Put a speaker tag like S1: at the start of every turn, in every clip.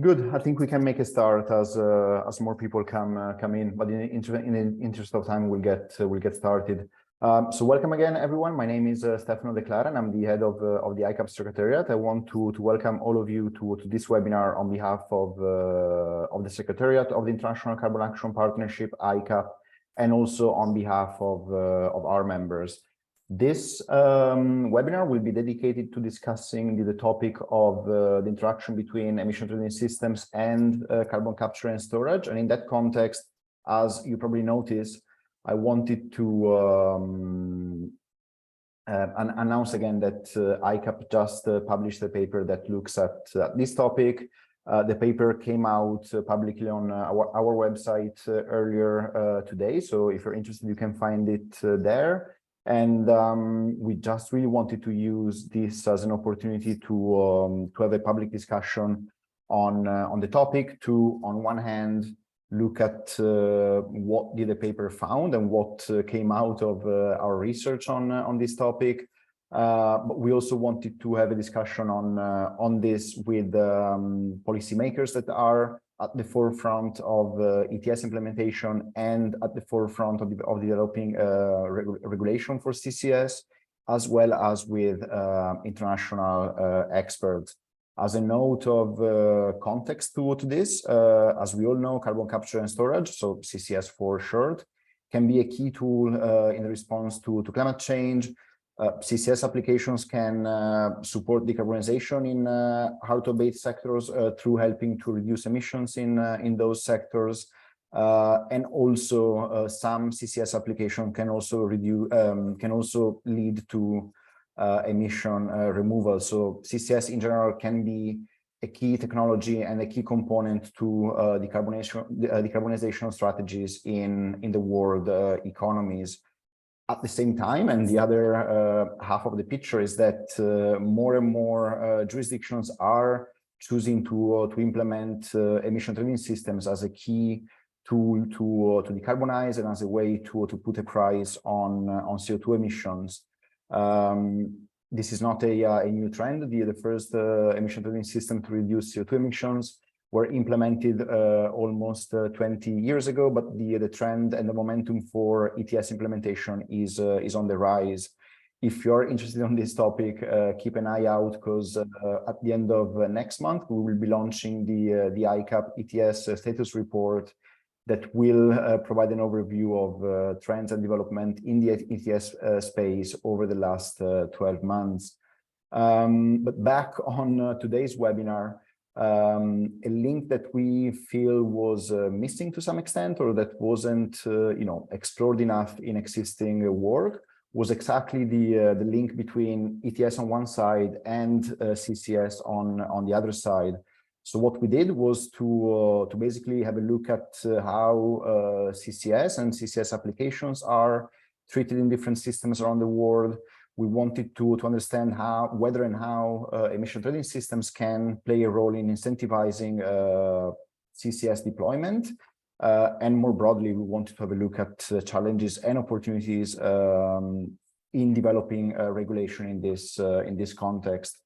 S1: Good. I think we can make a start as more people come in. But in the interest of time, we'll get started. So welcome again, everyone. My name is Stefano De Clara, and I'm the head of the ICAP Secretariat. I want to welcome all of you to this webinar on behalf of the Secretariat of the International Carbon Action Partnership, ICAP, and also on behalf of our members. This webinar will be dedicated to discussing the topic of the interaction between emission trading systems and carbon capture and storage. And in that context, as you probably noticed, I wanted to announce again that ICAP just published a paper that looks at this topic. The paper came out publicly on our website earlier today. So if you're interested, you can find it there. And we just really wanted to use this as an opportunity to have a public discussion on the topic. To, on one hand, look at what did the paper found and what came out of our research on this topic. But we also wanted to have a discussion on this with policymakers that are at the forefront of ETS implementation and at the forefront of developing regulation for CCS, as well as with international experts. As a note of context to this, as we all know, carbon capture and storage, so CCS for short, can be a key tool in the response to climate change. CCS applications can support decarbonization in hard-to-abate sectors through helping to reduce emissions in those sectors, and also some CCS application can also lead to emission removal. So CCS in general can be a key technology and a key component to decarbonization strategies in the world economies. At the same time, and the other half of the picture is that more and more jurisdictions are choosing to implement emission trading systems as a key tool to decarbonize and as a way to put a price on CO2 emissions. This is not a new trend. The first emission trading system to reduce CO2 emissions were implemented almost 20 years ago, but the trend and the momentum for ETS implementation is on the rise. If you're interested in this topic, keep an eye out, because at the end of next month, we will be launching the ICAP ETS status report that will provide an overview of trends and development in the ETS space over the last 12 months. But back on today's webinar, a link that we feel was missing to some extent, or that wasn't explored enough in existing work, was exactly the link between ETS on one side and CCS on the other side. So what we did was to basically have a look at how CCS and CCS applications are treated in different systems around the world. We wanted to understand whether and how emission trading systems can play a role in incentivizing CCS deployment. And more broadly, we wanted to have a look at challenges and opportunities in developing regulation in this context.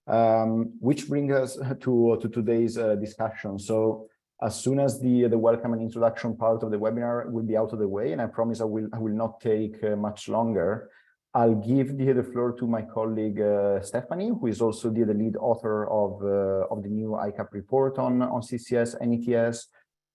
S1: Which brings us to today's discussion. So as soon as the welcome and introduction part of the webinar will be out of the way, and I promise I will not take much longer, I'll give the floor to my colleague Stephanie, who is also the lead author of the new ICAP report on CCS and ETS,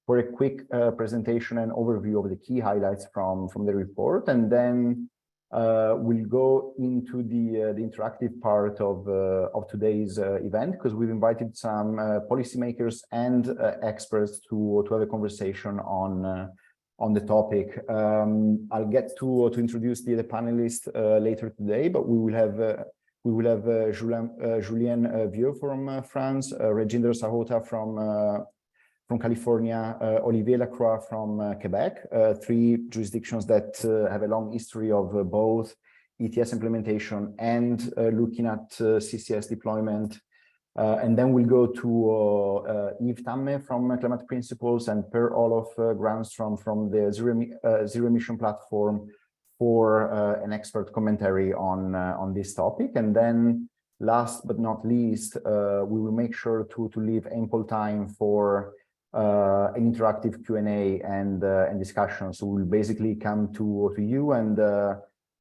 S1: for a quick presentation and overview of the key highlights from the report, and then we'll go into the interactive part of today's event, because we've invited some policymakers and experts to have a conversation on the topic. I'll get to introduce the panelists later today, but we will have Julien Vieux from France, Reginder Sahota from California, Olivier Lacroix from Quebec, three jurisdictions that have a long history of both ETS implementation and looking at CCS deployment. And then we'll go to Yves Tamme from Climate Principles and Per-Olof Granström from the Zero Emission Platform for an expert commentary on this topic. And then last but not least, we will make sure to leave ample time for an interactive Q&A and discussion. So we'll basically come to you, and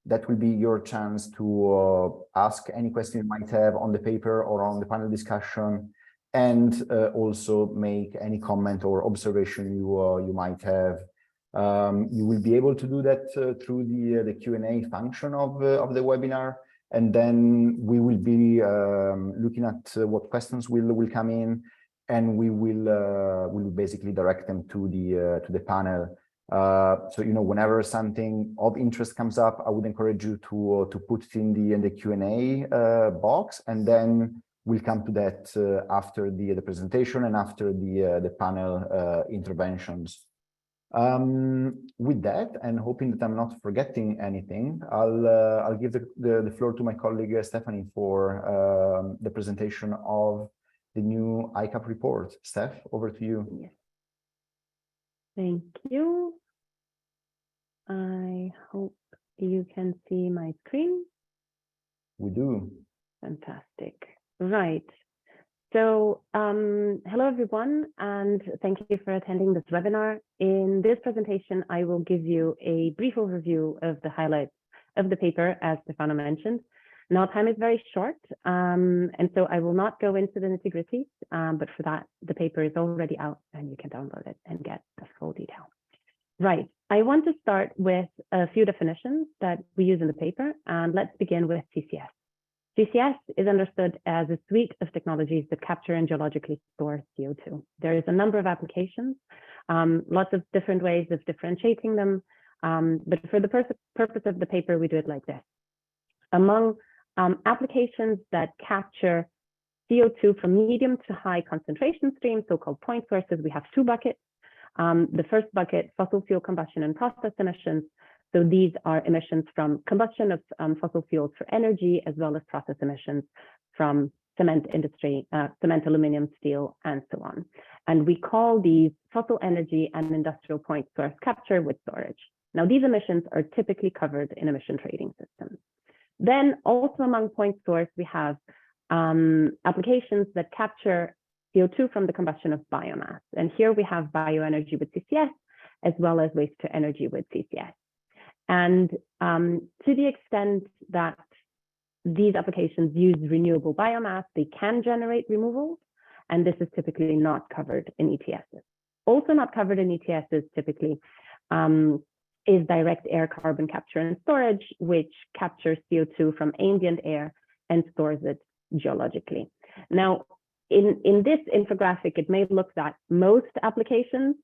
S1: that will be your chance to ask any question you might have on the paper or on the panel discussion, and also make any comment or observation you might have. You will be able to do that through the Q&A function of the webinar, and then we will be looking at what questions will come in, and we will basically direct them to the panel. So whenever something of interest comes up, I would encourage you to put it in the Q&A box, and then we'll come to that after the presentation and after the panel interventions. With that, and hoping that I'm not forgetting anything, I'll give the floor to my colleague Stephanie for the presentation of the new ICAP report. Steph, over to you.
S2: Yes. Thank you. I hope you can see my screen.
S1: We do.
S2: Fantastic. Right. So hello, everyone, and thank you for attending this webinar. In this presentation, I will give you a brief overview of the highlights of the paper, as Stefano mentioned. Now, time is very short, and so I will not go into the nitty-gritty, but for that, the paper is already out, and you can download it and get the full detail. Right. I want to start with a few definitions that we use in the paper, and let's begin with CCS. CCS is understood as a suite of technologies that capture and geologically store CO2. There is a number of applications, lots of different ways of differentiating them, but for the purpose of the paper, we do it like this. Among applications that capture CO2 from medium to high concentration streams, so-called point sources, we have two buckets. The first bucket, fossil fuel combustion and process emissions. So these are emissions from combustion of fossil fuels for energy, as well as process emissions from cement industry, cement, aluminum, steel, and so on. And we call these fossil energy and industrial point source capture with storage. Now, these emissions are typically covered in emission trading systems. Then also among point source, we have applications that capture CO2 from the combustion of biomass. And here we have bioenergy with CCS, as well as waste to energy with CCS. And to the extent that these applications use renewable biomass, they can generate removals, and this is typically not covered in ETSs. Also not covered in ETSs typically is direct air carbon capture and storage, which captures CO2 from ambient air and stores it geologically. Now, in this infographic, it may look that most applications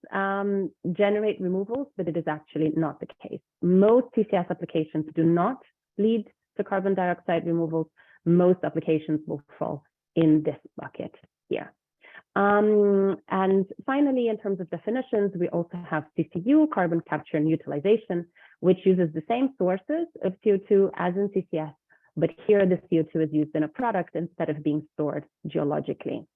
S2: generate removals, but it is actually not the case. Most CCS applications do not lead to carbon dioxide removals. Most applications will fall in this bucket here. And finally, in terms of definitions, we also have CCU, carbon capture and utilization, which uses the same sources of CO2 as in CCS, but here the CO2 is used in a product instead of being stored geologically.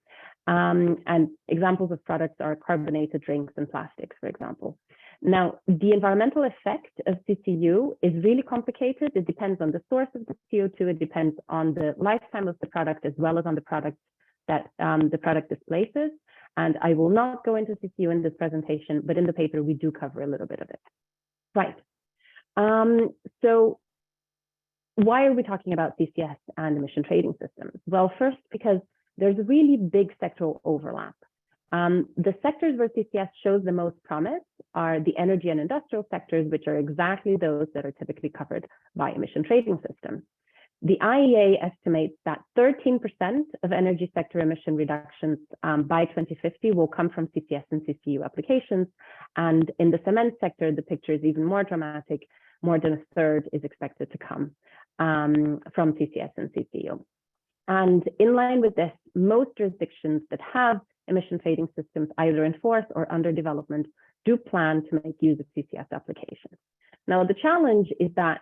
S2: And examples of products are carbonated drinks and plastics, for example. Now, the environmental effect of CCU is really complicated. It depends on the source of the CO2. It depends on the lifetime of the product, as well as on the product that the product displaces. And I will not go into CCU in this presentation, but in the paper, we do cover a little bit of it. Right. So why are we talking about CCS and emission trading systems? Well, first, because there's a really big sectoral overlap. The sectors where CCS shows the most promise are the energy and industrial sectors, which are exactly those that are typically covered by emission trading systems. The IEA estimates that 13% of energy sector emission reductions by 2050 will come from CCS and CCU applications. And in the cement sector, the picture is even more dramatic. More than a third is expected to come from CCS and CCU. And in line with this, most jurisdictions that have emission trading systems either in force or under development do plan to make use of CCS applications. Now, the challenge is that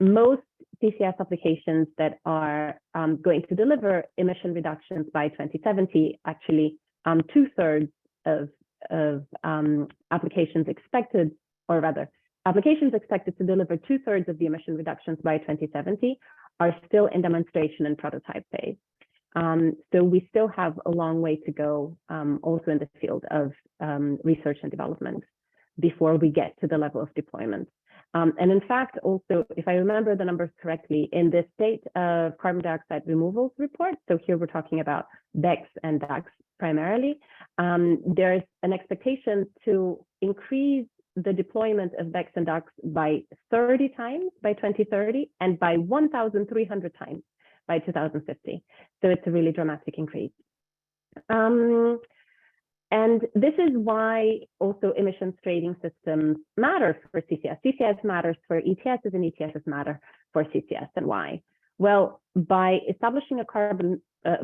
S2: most CCS applications that are going to deliver emission reductions by 2070, actually 2/3 of applications expected, or rather, applications expected to deliver 2/3 of the emission reductions by 2070 are still in demonstration and prototype phase. So we still have a long way to go also in the field of research and development before we get to the level of deployment. And in fact, also, if I remember the numbers correctly, in the state of carbon dioxide removals report, so here we're talking about BECCS and DACs primarily, there's an expectation to increase the deployment of BECCS and DACs by 30 times by 2030 and by 1,300 times by 2050. So it's a really dramatic increase. And this is why also emissions trading systems matter for CCS. CCS matters for ETSs and ETSs matter for CCS. And why? Well, by establishing a carbon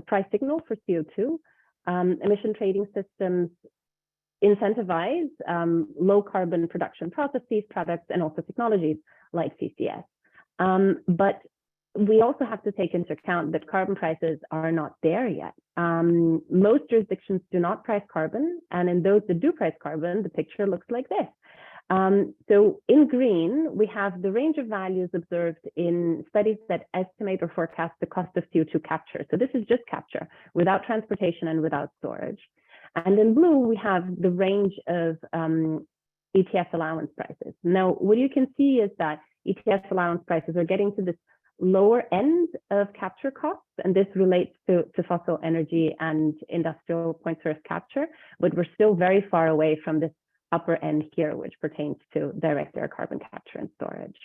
S2: price signal for CO2, emission trading systems incentivize low carbon production processes, products, and also technologies like CCS. But we also have to take into account that carbon prices are not there yet. Most jurisdictions do not price carbon, and in those that do price carbon, the picture looks like this. So in green, we have the range of values observed in studies that estimate or forecast the cost of CO2 capture. So this is just capture without transportation and without storage. And in blue, we have the range of ETS allowance prices. Now, what you can see is that ETS allowance prices are getting to this lower end of capture costs, and this relates to fossil energy and industrial point source capture, but we're still very far away from this upper end here, which pertains to direct air carbon capture and storage.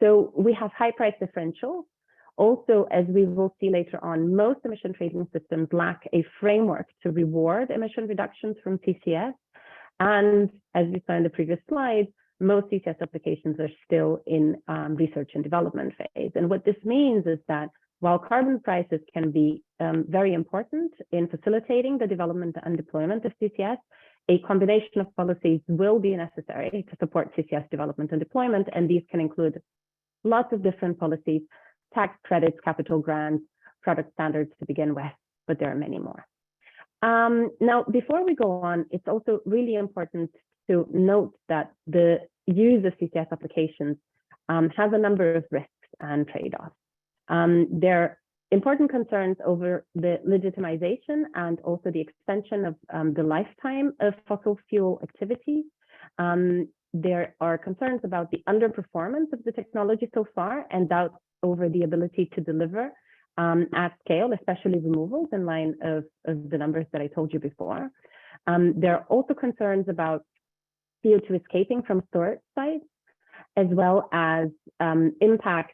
S2: So we have high price differentials. Also, as we will see later on, most emission trading systems lack a framework to reward emission reductions from CCS. And as we saw in the previous slide, most CCS applications are still in research and development phase. And what this means is that while carbon prices can be very important in facilitating the development and deployment of CCS, a combination of policies will be necessary to support CCS development and deployment. And these can include lots of different policies, tax credits, capital grants, product standards to begin with, but there are many more. Now, before we go on, it's also really important to note that the use of CCS applications has a number of risks and trade-offs. There are important concerns over the legitimization and also the extension of the lifetime of fossil fuel activities. There are concerns about the underperformance of the technology so far and doubts over the ability to deliver at scale, especially removals in line of the numbers that I told you before. There are also concerns about CO2 escaping from storage sites, as well as impact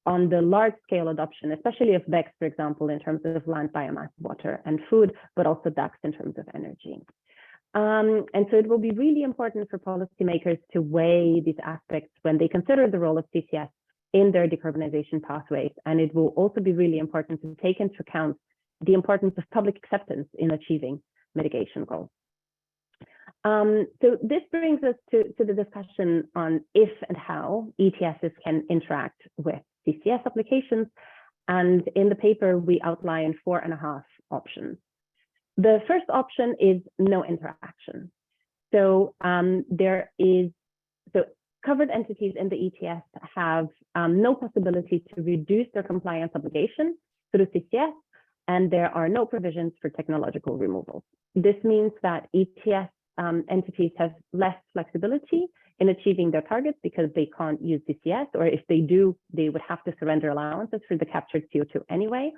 S2: on the large-scale adoption, especially of BECCS, for example, in terms of land, biomass, water, and food, but also DACs in terms of energy. And so it will be really important for policymakers to weigh these aspects when they consider the role of CCS in their decarbonization pathways. And it will also be really important to take into account the importance of public acceptance in achieving mitigation goals. So this brings us to the discussion on if and how ETSs can interact with CCS applications. And in the paper, we outline 4.5 options. The first option is no interaction. So covered entities in the ETS have no possibility to reduce their compliance obligation through CCS, and there are no provisions for technological removal. This means that ETS entities have less flexibility in achieving their targets because they can't use CCS, or if they do, they would have to surrender allowances for the captured CO2 anyway.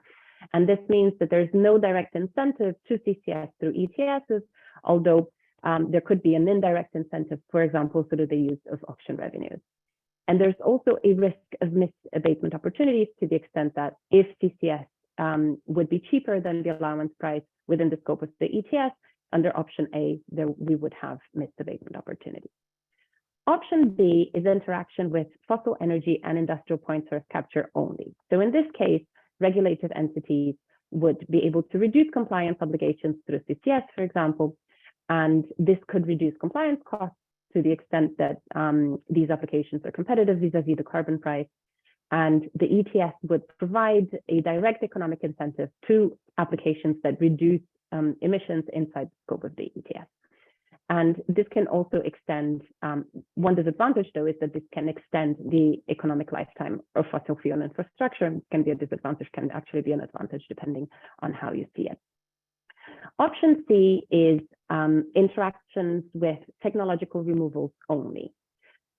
S2: And this means that there's no direct incentive to CCS through ETSs, although there could be an indirect incentive, for example, through the use of auction revenues. And there's also a risk of missed abatement opportunities to the extent that if CCS would be cheaper than the allowance price within the scope of the ETS, under option A, we would have missed abatement opportunities. Option B is interaction with fossil energy and industrial point source capture only. So in this case, regulated entities would be able to reduce compliance obligations through CCS, for example, and this could reduce compliance costs to the extent that these applications are competitive vis-a-vis the carbon price. And the ETS would provide a direct economic incentive to applications that reduce emissions inside the scope of the ETS. And this can also extend, one disadvantage though is that this can extend the economic lifetime of fossil fuel infrastructure. It can be a disadvantage, can actually be an advantage depending on how you see it. Option C is interactions with technological removals only.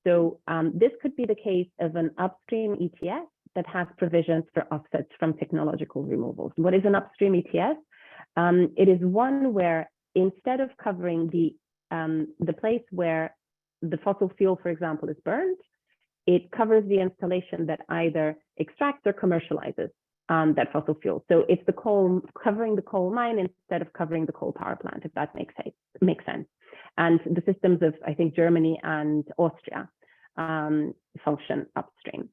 S2: So this could be the case of an upstream ETS that has provisions for offsets from technological removals. What is an upstream ETS? It is one where instead of covering the place where the fossil fuel, for example, is burned, it covers the installation that either extracts or commercializes that fossil fuel. So it's the coal, covering the coal mine instead of covering the coal power plant, if that makes sense. And the systems of, I think, Germany and Austria function upstream.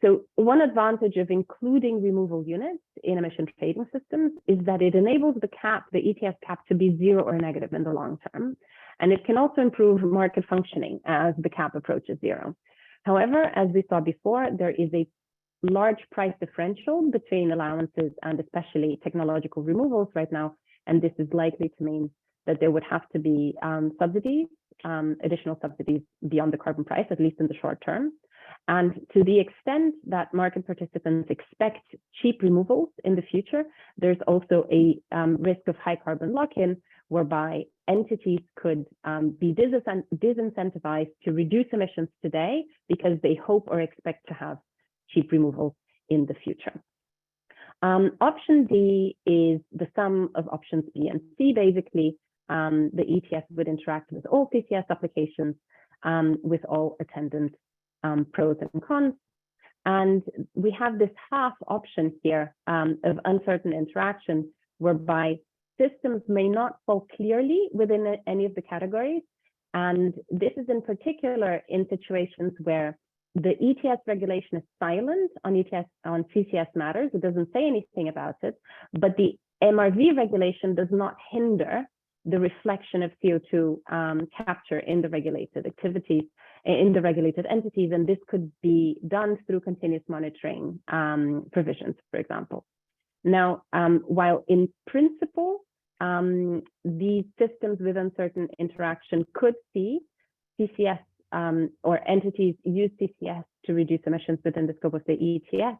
S2: So one advantage of including removal units in emission trading systems is that it enables the cap, the ETS cap, to be zero or negative in the long term. And it can also improve market functioning as the cap approaches zero. However, as we saw before, there is a large price differential between allowances and especially technological removals right now. And this is likely to mean that there would have to be subsidies, additional subsidies beyond the carbon price, at least in the short term. And to the extent that market participants expect cheap removals in the future, there's also a risk of high carbon lock-in, whereby entities could be disincentivized to reduce emissions today because they hope or expect to have cheap removals in the future. Option D is the sum of options B and C. Basically, the ETS would interact with all CCS applications with all attendant pros and cons. And we have this half option here of uncertain interaction, whereby systems may not fall clearly within any of the categories. And this is in particular in situations where the ETS regulation is silent on CCS matters. It doesn't say anything about it, but the MRV regulation does not hinder the reflection of CO2 capture in the regulated activities, in the regulated entities, and this could be done through continuous monitoring provisions, for example. Now, while in principle, these systems with uncertain interaction could see CCS or entities use CCS to reduce emissions within the scope of the ETS,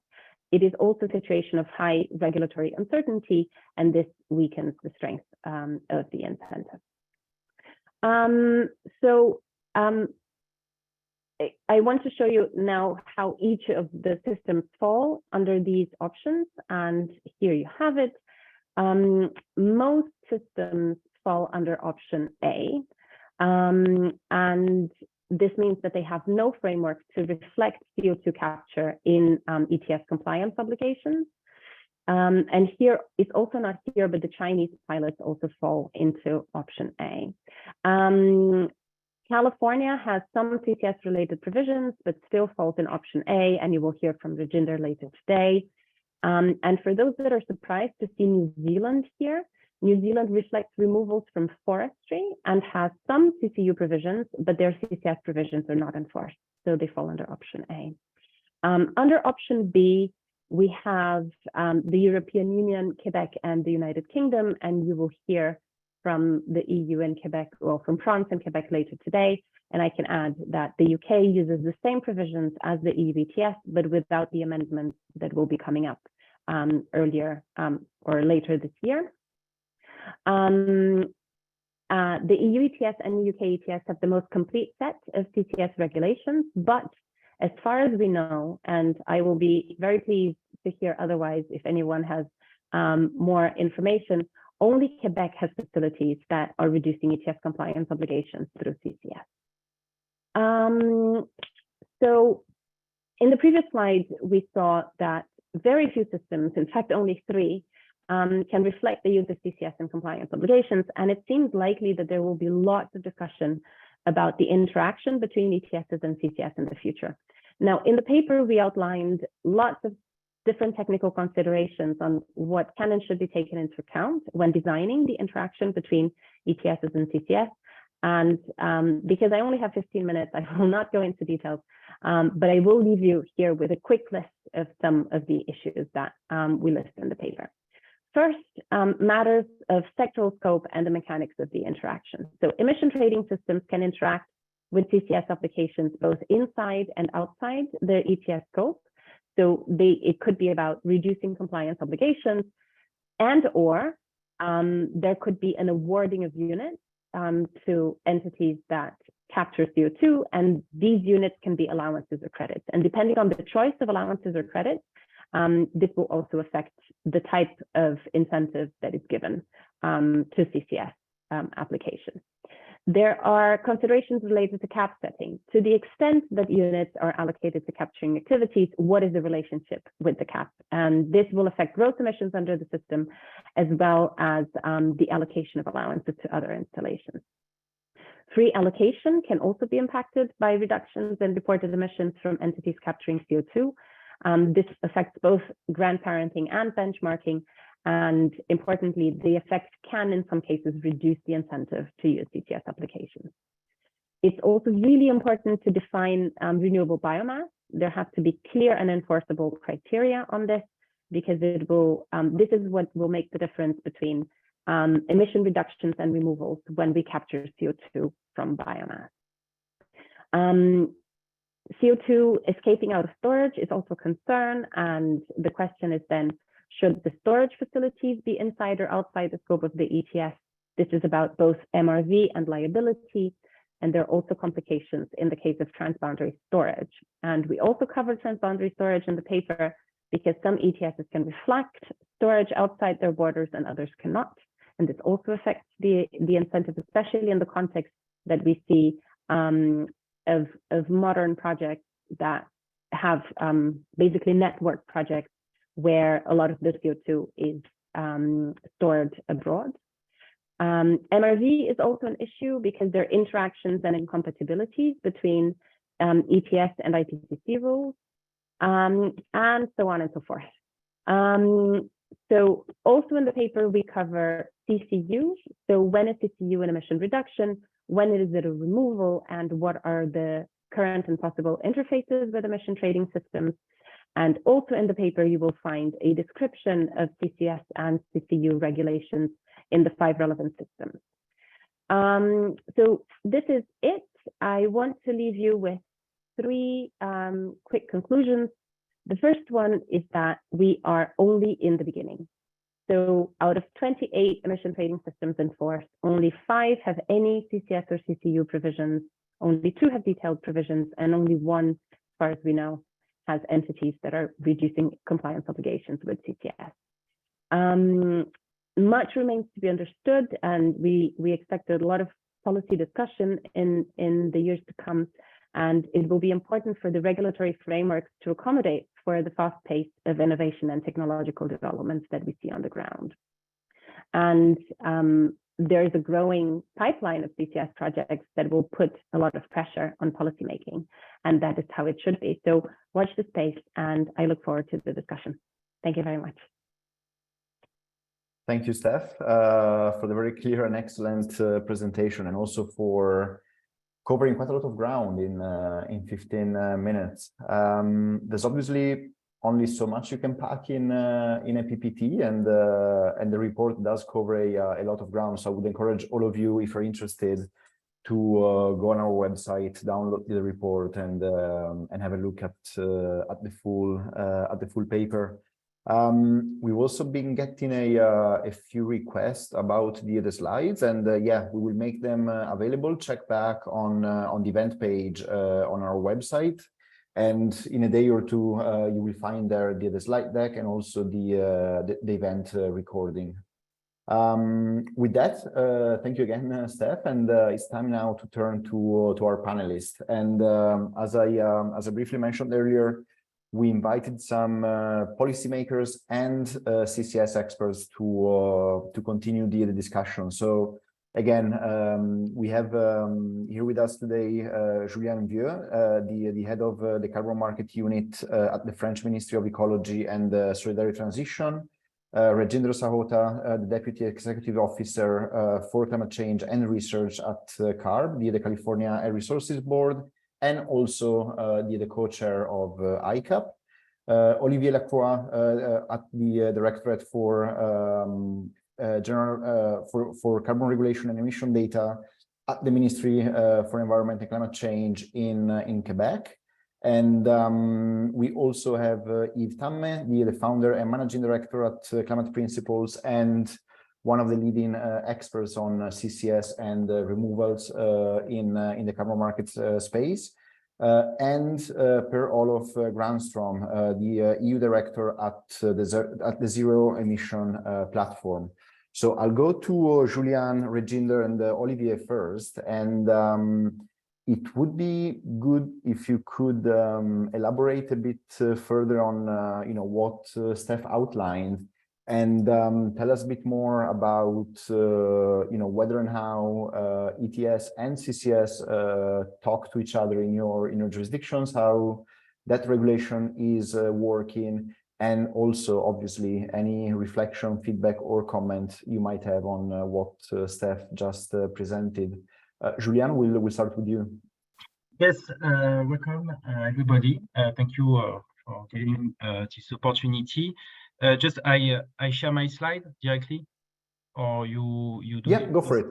S2: it is also a situation of high regulatory uncertainty, and this weakens the strength of the incentive. I want to show you now how each of the systems fall under these options, and here you have it. Most systems fall under option A, and this means that they have no framework to reflect CO2 capture in ETS compliance obligations. And here, it's also not here, but the Chinese pilots also fall into option A. California has some CCS-related provisions, but still falls in option A, and you will hear from Rajinder later today. And for those that are surprised to see New Zealand here, New Zealand reflects removals from forestry and has some CCU provisions, but their CCS provisions are not enforced, so they fall under option A. Under option B, we have the European Union, Quebec, and the United Kingdom, and you will hear from the EU and Quebec, well, from France and Quebec later today. And I can add that the UK uses the same provisions as the EU ETS, but without the amendments that will be coming up earlier or later this year. The EU ETS and the UK ETS have the most complete set of CCS regulations, but as far as we know, and I will be very pleased to hear otherwise if anyone has more information, only Quebec has facilities that are reducing ETS compliance obligations through CCS. So in the previous slide, we saw that very few systems, in fact, only 3, can reflect the use of CCS and compliance obligations. And it seems likely that there will be lots of discussion about the interaction between ETSs and CCS in the future. Now, in the paper, we outlined lots of different technical considerations on what can and should be taken into account when designing the interaction between ETSs and CCS. And because I only have 15 minutes, I will not go into details, but I will leave you here with a quick list of some of the issues that we list in the paper. First, matters of sectoral scope and the mechanics of the interaction. So emission trading systems can interact with CCS applications both inside and outside the ETS scope. So it could be about reducing compliance obligations, and or there could be an awarding of units to entities that capture CO2, and these units can be allowances or credits. And depending on the choice of allowances or credits, this will also affect the type of incentive that is given to CCS applications. There are considerations related to cap setting. To the extent that units are allocated to capturing activities, what is the relationship with the cap? And this will affect gross emissions under the system, as well as the allocation of allowances to other installations. Free allocation can also be impacted by reductions in reported emissions from entities capturing CO2. This affects both grandparenting and benchmarking. And importantly, the effect can, in some cases, reduce the incentive to use CCS applications. It's also really important to define renewable biomass. There have to be clear and enforceable criteria on this, because it will. This is what will make the difference between emission reductions and removals when we capture CO2 from biomass. CO2 escaping out of storage is also a concern, and the question is then, should the storage facilities be inside or outside the scope of the ETS? This is about both MRV and liability, and there are also complications in the case of transboundary storage. And we also cover transboundary storage in the paper, because some ETSs can reflect storage outside their borders and others cannot. And this also affects the incentive, especially in the context that we see of modern projects that have basically network projects where a lot of the CO2 is stored abroad. MRV is also an issue because there are interactions and incompatibilities between ETS and IPCC rules, and so on and so forth. So also in the paper, we cover CCU. So when is CCU an emission reduction? When is it a removal? And what are the current and possible interfaces with emission trading systems? And also in the paper, you will find a description of CCS and CCU regulations in the 5 relevant systems. So this is it. I want to leave you with 3 quick conclusions. The first one is that we are only in the beginning. So out of 28 emission trading systems in force, only 5 have any CCS or CCU provisions, only 2 have detailed provisions, and only 1, as far as we know, has entities that are reducing compliance obligations with CCS. Much remains to be understood, and we expect a lot of policy discussion in the years to come, and it will be important for the regulatory frameworks to accommodate for the fast pace of innovation and technological developments that we see on the ground. And there is a growing pipeline of CCS projects that will put a lot of pressure on policymaking, and that is how it should be. So watch the space, and I look forward to the discussion. Thank you very much.
S1: Thank you, Steph, for the very clear and excellent presentation, and also for covering quite a lot of ground in 15 minutes. There's obviously only so much you can pack in a PPT, and the report does cover a lot of ground. So I would encourage all of you, if you're interested, to go on our website, download the report, and have a look at the full paper. We've also been getting a few requests about the slides, and yeah, we will make them available. Check back on the event page on our website, and in a day or two you will find there the slide deck and also the event recording. With that, thank you again, Steph, and it's time now to turn to our panelists. And as I briefly mentioned earlier, we invited some policymakers and CCS experts to continue the discussion. So again, we have here with us today Julien Vieux, the head of the Carbon Market Unit at the French Ministry of Ecology and Solidarity Transition, Rajendra Sahota, the Deputy Executive Officer for Climate Change and Research at CARB, the California Air Resources Board, and also the co-chair of ICAP, Olivier Lacroix at the Directorate for general for carbon regulation and emission data at the Ministry for Environment and Climate Change in Quebec. And we also have Yves Tamme, the founder and managing director at Climate Principles, and one of the leading experts on CCS and removals in the carbon markets space. And Per-Olof Granstrom, the EU director at the Zero Emission Platform. So I'll go to Julian, Reginder, and Olivier first, and it would be good if you could elaborate a bit further on what Steph outlined, and tell us a bit more about whether and how ETS and CCS talk to each other in your jurisdictions, how that regulation is working, and also obviously any reflection, feedback, or comment you might have on what Steph just presented. Julian, we'll start with you.
S3: Yes, welcome everybody. Thank you for giving this opportunity. Just I share my slide directly, or you do?
S1: Yeah, go for it.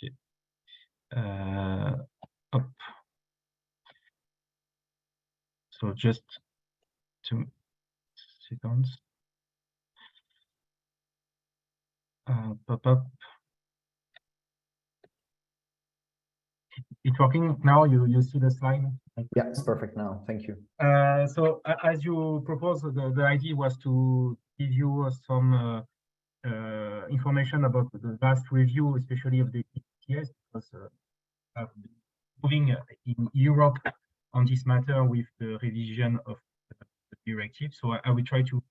S3: Okay. Up. So just 2 seconds. Pop up. It's working now. You see the slide?
S1: Yeah, it's perfect now. Thank you.
S3: So as you proposed, the idea was to give you some information about the vast review, especially of the ETS, because I've been moving in Europe on this matter with the revision of the directive. So I will try to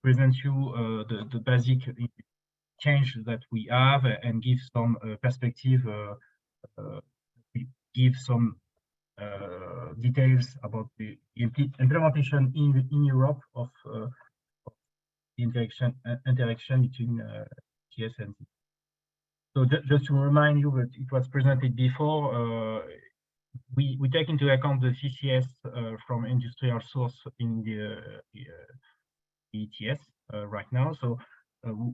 S3: present you the basic change that we have and give some perspective, give some details about the implementation in Europe of the interaction between ETS and CCS. So just to remind you that it was presented before, we take into account the CCS from industrial source in the ETS right now. So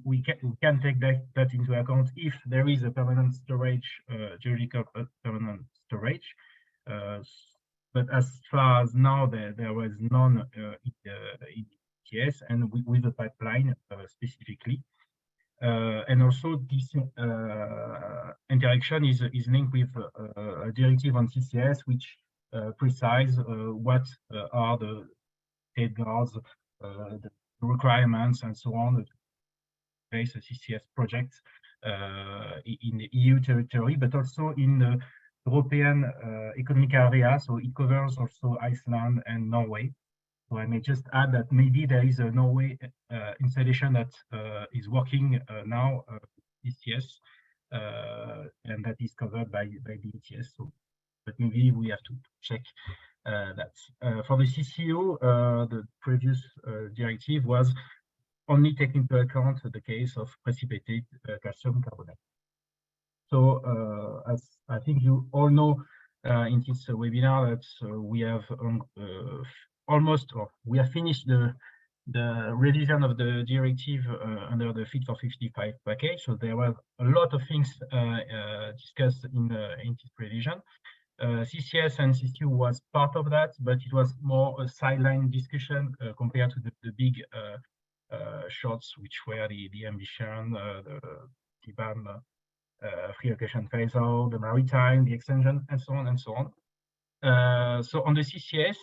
S3: we can take that into account if there is a permanent storage, geological permanent storage. But as far as now, there was none in ETS and with the pipeline specifically. And also this interaction is linked with a directive on CCS, which precise what are the safeguards, the requirements, and so on, to base a CCS project in the EU territory, but also in the European Economic Area. So it covers also Iceland and Norway. So I may just add that maybe there is a Norway installation that is working now, ETS, and that is covered by the ETS. So, but maybe we have to check that. For the CCU, the previous directive was only taking into account the case of precipitate calcium carbonate. So as I think you all know in this webinar that we have we have finished the revision of the directive under the Fit for 55 package. So there were a lot of things discussed in this revision. CCS and CCU was part of that, but it was more a sideline discussion compared to the big shots, which were the ambition, the CBAM, free allocation phase out, the maritime, the extension, and so on and so on. So on the CCS,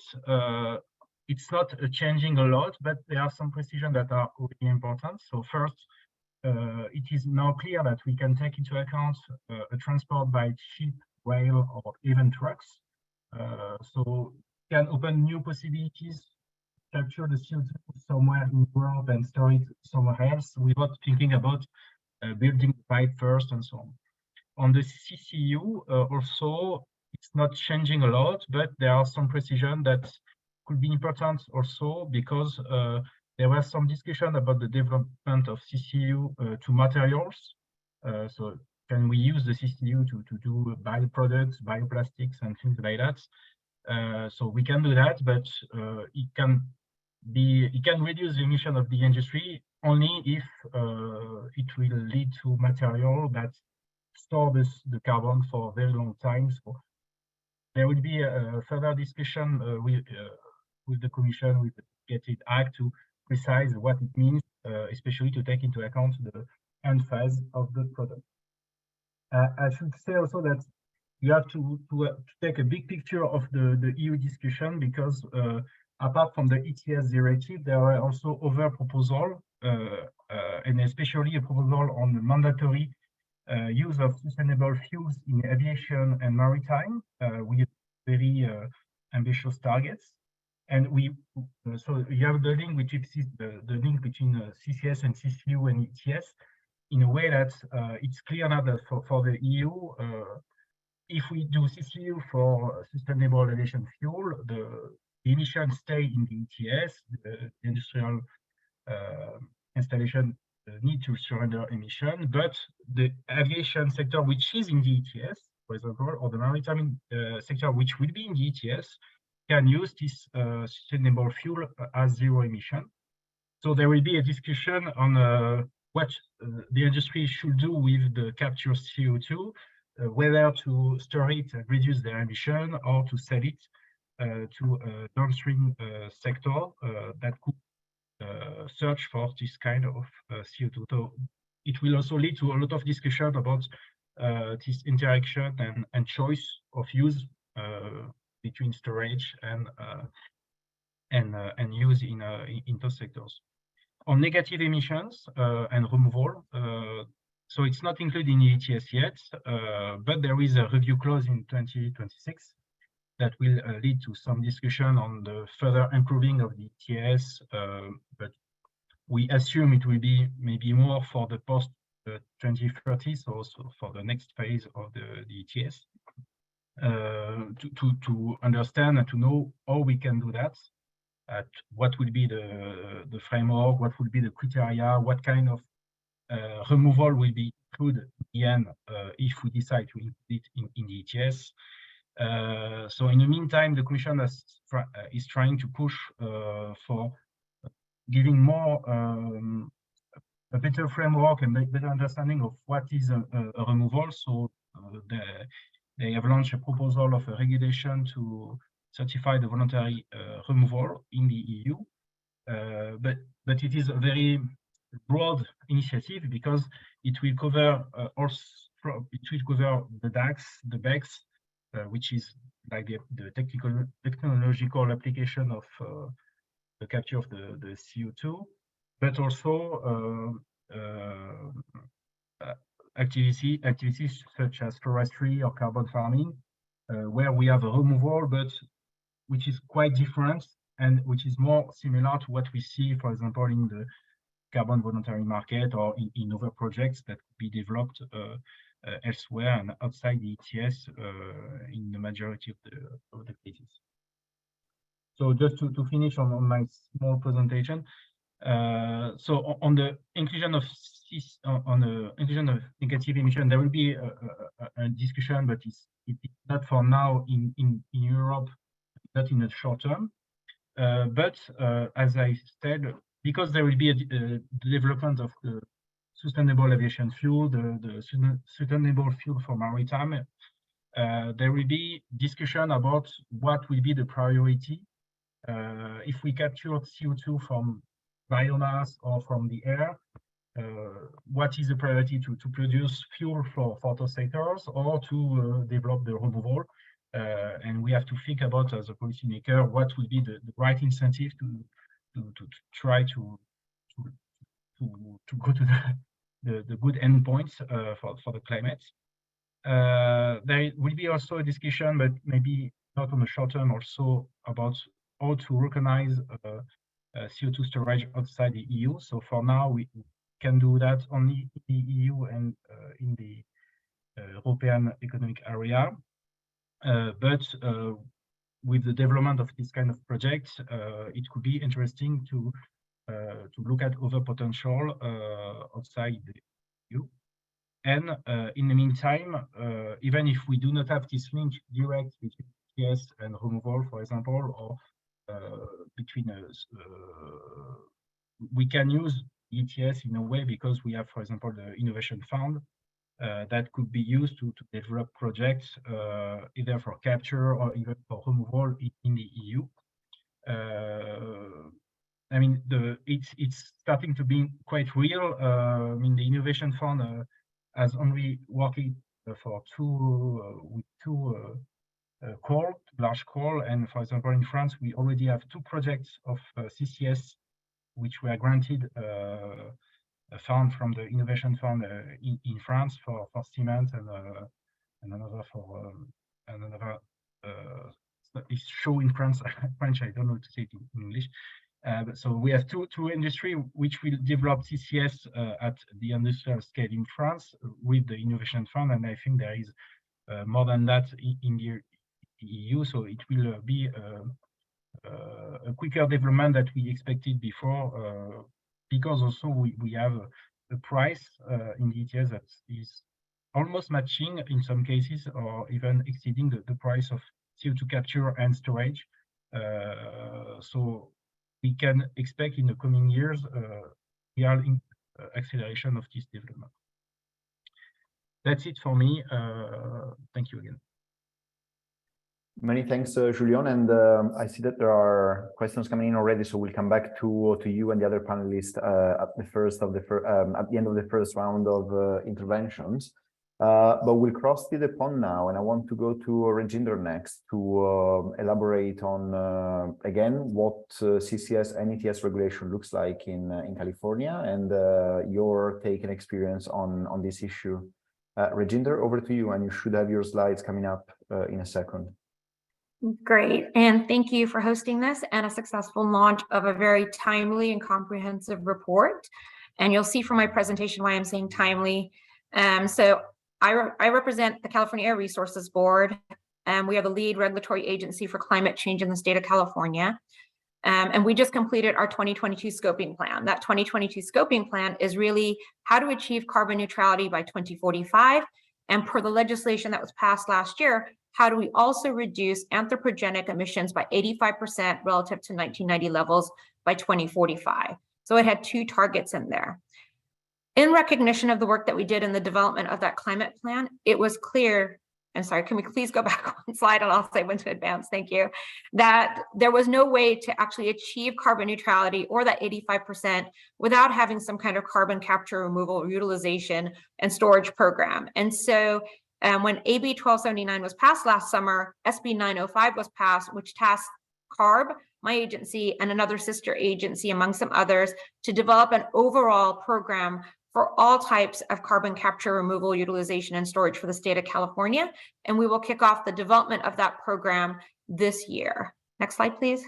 S3: it's not changing a lot, but there are some precision that are really important. So first, it is now clear that we can take into account a transport by ship, rail, or even trucks. So it can open new possibilities, capture the CO2 somewhere in the world and store it somewhere else without thinking about building the pipe first and so on. On the CCU, also, it's not changing a lot, but there are some precision that could be important also because there was some discussion about the development of CCU to materials. So can we use the CCU to do bioproducts, bioplastics, and things like that? So we can do that, but it can reduce the emission of the industry only if it will lead to material that store the carbon for a very long time. So there will be a further discussion with the Commission, with the Dedicated Act, to precise what it means, especially to take into account the end phase of the product. I should say also that you have to take a big picture of the EU discussion, because apart from the ETS directive, there are also other proposals, and especially a proposal on the mandatory use of sustainable fuels in aviation and maritime, with very ambitious targets. And so you have the link, which is the link between CCS and CCU and ETS, in a way that it's clear now that for the EU, if we do CCU for sustainable aviation fuel, the emissions stay in the ETS. The industrial installation need to surrender emission, but the aviation sector, which is in the ETS, for example, or the maritime sector, which will be in the ETS, can use this sustainable fuel as zero emission. So there will be a discussion on what the industry should do with the captured CO2, whether to store it and reduce their emission, or to sell it to a downstream sector that could search for this kind of CO2. So it will also lead to a lot of discussion about this interaction and choice of use between storage and use in those sectors. On negative emissions and removal, so it's not included in the ETS yet, but there is a review clause in 2026 that will lead to some discussion on the further improving of the ETS, but we assume it will be maybe more for the post 2030, so also for the next phase of the ETS, to understand and to know how we can do that, at what would be the framework, what would be the criteria, what kind of removal will be included in the end if we decide to include it in the ETS. So in the meantime, the Commission is trying to push for giving more a better framework and better understanding of what is a removal. So they have launched a proposal of a regulation to certify the voluntary removal in the EU, but it is a very broad initiative, because it will cover the DACs, the BECs, which is like the technological application of the capture of the CO2, but also activities such as forestry or carbon farming, where we have a removal, but which is quite different and which is more similar to what we see, for example, in the carbon voluntary market, or in other projects that could be developed elsewhere and outside the ETS in the majority of the cases. So just to finish on my small presentation, so on the inclusion of negative emission, there will be a discussion, but it's not for now in Europe, not in the short term. But as I said, because there will be a development of the sustainable aviation fuel, the sustainable fuel for maritime, there will be discussion about what will be the priority. If we capture CO2 from biomass or from the air, what is the priority to produce fuel for those sectors, or to develop the removal? And we have to think about, as a policymaker, what would be the right incentive to try to go to the good endpoints for the climate. There will be also a discussion, but maybe not on the short term, also about how to recognize CO2 storage outside the EU. So for now, we can do that only in the EU and in the European Economic Area. But with the development of this kind of projects, it could be interesting to look at other potential outside the EU. And in the meantime, even if we do not have this link direct between ETS and removal, for example, or between we can use ETS in a way, because we have, for example, the innovation fund that could be used to develop projects either for capture or even for removal in the EU. I mean, it's starting to be quite real. I mean, the innovation fund has only working for two large call, and for example, in France, we already have 2 projects of CCS which were granted a fund from the innovation fund in France for cement, and another for another is show in France. French, I don't know to say it in English. But so we have two industry which will develop CCS at the industrial scale in France with the innovation fund, and I think there is more than that in the EU. So it will be a quicker development that we expected before, because also we have a price in the ETS that is almost matching in some cases, or even exceeding the price of CO2 capture and storage. So we can expect in the coming years real acceleration of this development. That's it for me. Thank you again.
S1: Many thanks, Julian. And I see that there are questions coming in already, so we'll come back to you and the other panelists at the end of the first round of interventions. But we'll cross the pond now, and I want to go to Reginder next to elaborate on again what CCS and ETS regulation looks like in California, and your take and experience on this issue. Reginder, over to you, and you should have your slides coming up in a second.
S4: Great, and thank you for hosting this and a successful launch of a very timely and comprehensive report. And you'll see from my presentation why I'm saying timely. So I represent the California Air Resources Board, and we are the lead regulatory agency for climate change in the state of California. And we just completed our 2022 scoping plan. That 2022 scoping plan is really how to achieve carbon neutrality by 2045. And per the legislation that was passed last year, how do we also reduce anthropogenic emissions by 85% relative to 1990 levels by 2045? So it had 2 targets in there. In recognition of the work that we did in the development of that climate plan, it was clear, and sorry, can we please go back 1 slide and I'll say when to advance, thank you, that there was no way to actually achieve carbon neutrality or that 85% without having some kind of carbon capture, removal, utilization, and storage program. And so when AB 1279 was passed last summer, SB 905 was passed, which tasked CARB, my agency, and another sister agency, among some others, to develop an overall program for all types of carbon capture, removal, utilization, and storage for the state of California. And we will kick off the development of that program this year. Next slide, please.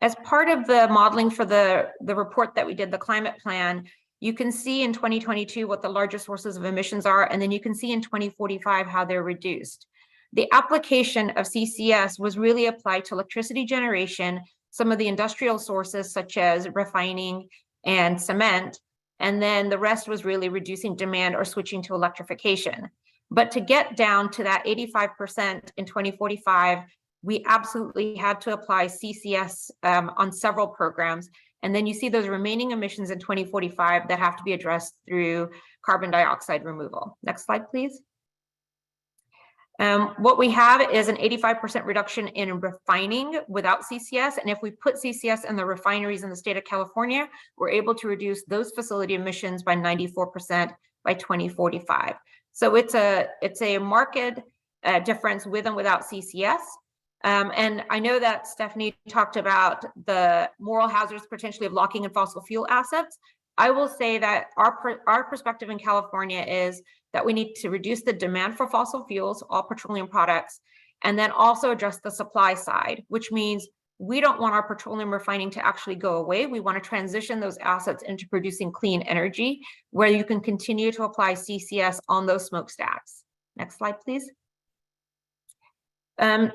S4: As part of the modeling for the report that we did, the climate plan, you can see in 2022 what the largest sources of emissions are, and then you can see in 2045 how they're reduced. The application of CCS was really applied to electricity generation, some of the industrial sources such as refining and cement, and then the rest was really reducing demand or switching to electrification. But to get down to that 85% in 2045, we absolutely had to apply CCS on several programs. And then you see those remaining emissions in 2045 that have to be addressed through carbon dioxide removal. Next slide, please. What we have is an 85% reduction in refining without CCS. And if we put CCS in the refineries in the state of California, we're able to reduce those facility emissions by 94% by 2045. So it's a marked difference with and without CCS. And I know that Stephanie talked about the moral hazards potentially of locking in fossil fuel assets. I will say that our perspective in California is that we need to reduce the demand for fossil fuels, all petroleum products, and then also address the supply side, which means we don't want our petroleum refining to actually go away. We want to transition those assets into producing clean energy, where you can continue to apply CCS on those smokestacks. Next slide, please.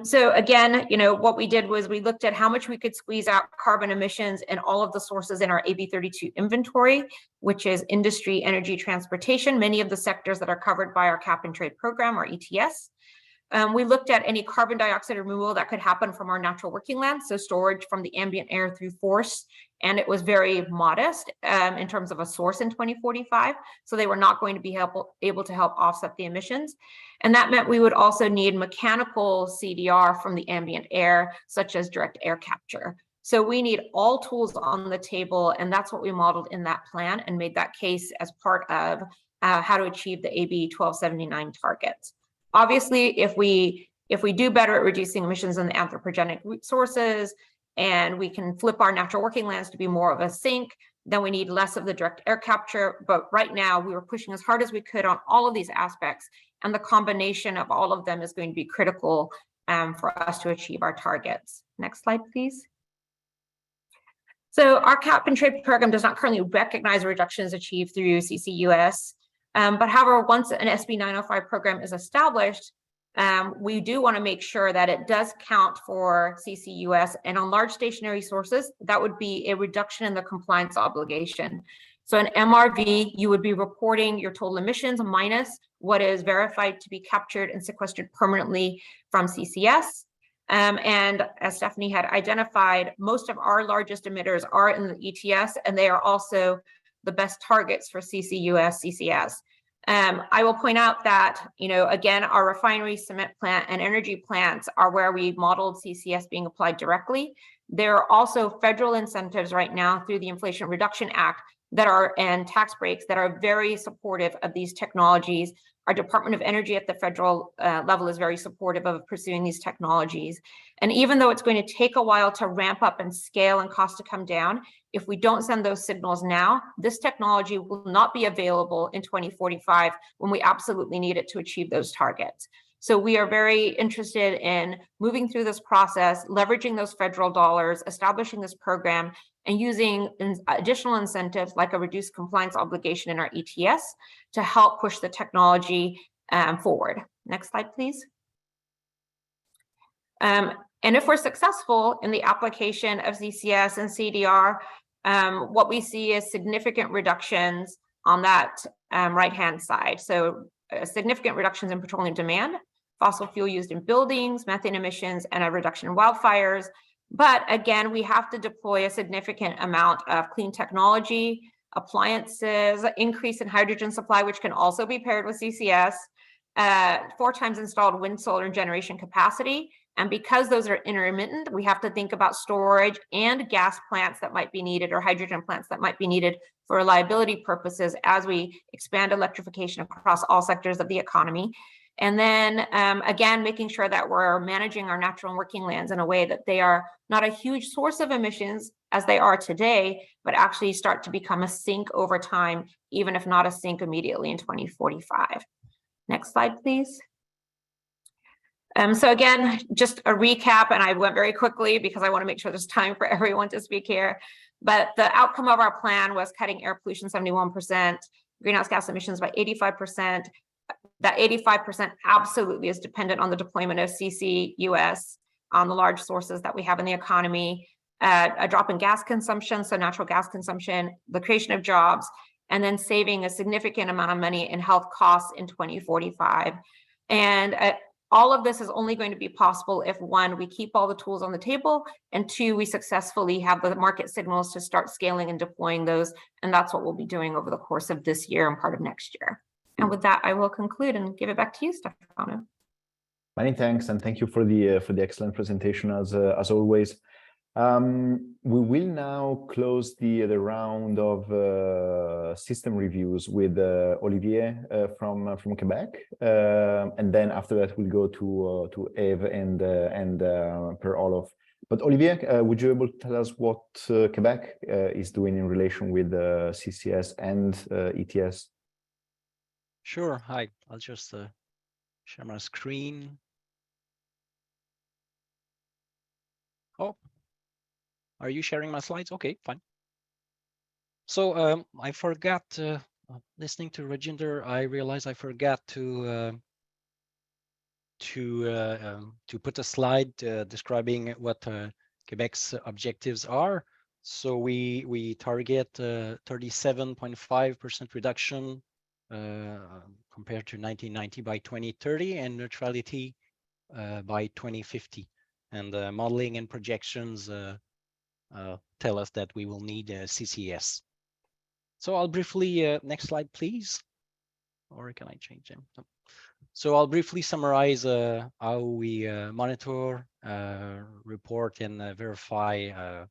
S4: So again, what we did was we looked at how much we could squeeze out carbon emissions in all of the sources in our AB 32 inventory, which is industry, energy, transportation, many of the sectors that are covered by our cap and trade program or ETS. We looked at any carbon dioxide removal that could happen from our natural working land, so storage from the ambient air through force, and it was very modest in terms of a source in 2045. So they were not going to be able to help offset the emissions. And that meant we would also need mechanical CDR from the ambient air, such as direct air capture. So we need all tools on the table, and that's what we modeled in that plan and made that case as part of how to achieve the AB 1279 targets. Obviously, if we do better at reducing emissions in the anthropogenic sources, and we can flip our natural working lands to be more of a sink, then we need less of the direct air capture. But right now, we were pushing as hard as we could on all of these aspects, and the combination of all of them is going to be critical for us to achieve our targets. Next slide, please. So our cap and trade program does not currently recognize reductions achieved through CCUS. But however, once an SB 905 program is established, we do want to make sure that it does count for CCUS, and on large stationary sources, that would be a reduction in the compliance obligation. So an MRV, you would be reporting your total emissions minus what is verified to be captured and sequestered permanently from CCS. And as Stephanie had identified, most of our largest emitters are in the ETS, and they are also the best targets for CCUS, CCS. I will point out that, again, our refinery, cement plant, and energy plants are where we modeled CCS being applied directly. There are also federal incentives right now through the Inflation Reduction Act and tax breaks that are very supportive of these technologies. Our Department of Energy at the federal level is very supportive of pursuing these technologies. And even though it's going to take a while to ramp up and scale and cost to come down, if we don't send those signals now, this technology will not be available in 2045 when we absolutely need it to achieve those targets. So we are very interested in moving through this process, leveraging those federal dollars, establishing this program, and using additional incentives like a reduced compliance obligation in our ETS to help push the technology forward. Next slide, please. And if we're successful in the application of CCS and CDR, what we see is significant reductions on that right-hand side. So significant reductions in petroleum demand, fossil fuel used in buildings, methane emissions, and a reduction in wildfires. But again, we have to deploy a significant amount of clean technology, appliances, increase in hydrogen supply, which can also be paired with CCS, 4 times installed wind, solar, and generation capacity. And because those are intermittent, we have to think about storage and gas plants that might be needed, or hydrogen plants that might be needed for reliability purposes as we expand electrification across all sectors of the economy. And then again, making sure that we're managing our natural and working lands in a way that they are not a huge source of emissions as they are today, but actually start to become a sink over time, even if not a sink immediately in 2045. Next slide, please. So again, just a recap, and I went very quickly because I want to make sure there's time for everyone to speak here. But the outcome of our plan was cutting air pollution 71%, greenhouse gas emissions by 85%. That 85% absolutely is dependent on the deployment of CCUS on the large sources that we have in the economy, a drop in gas consumption, so natural gas consumption, the creation of jobs, and then saving a significant amount of money in health costs in 2045. And all of this is only going to be possible if, 1, we keep all the tools on the table, and 2, we successfully have the market signals to start scaling and deploying those. And that's what we'll be doing over the course of this year and part of next year. And with that, I will conclude and give it back to you, Stefano.
S1: Many thanks, and thank you for the excellent presentation as always. We will now close the round of system reviews with Olivier from Quebec, and then after that we'll go to Eve and Per-Olof. But Olivier, would you be able to tell us what Quebec is doing in relation with CCS and ETS?
S5: Sure. Hi, I'll just share my screen. Oh, are you sharing my slides? Okay, fine. So I forgot, listening to Rajinder, I realized I forgot to put a slide describing what Quebec's objectives are. So we target 37.5% reduction compared to 1990 by 2030, and neutrality by 2050. And modeling and projections tell us that we will need CCS. So I'll briefly, next slide, please. Or can I change them? No. So I'll briefly summarize how we monitor, report, and verify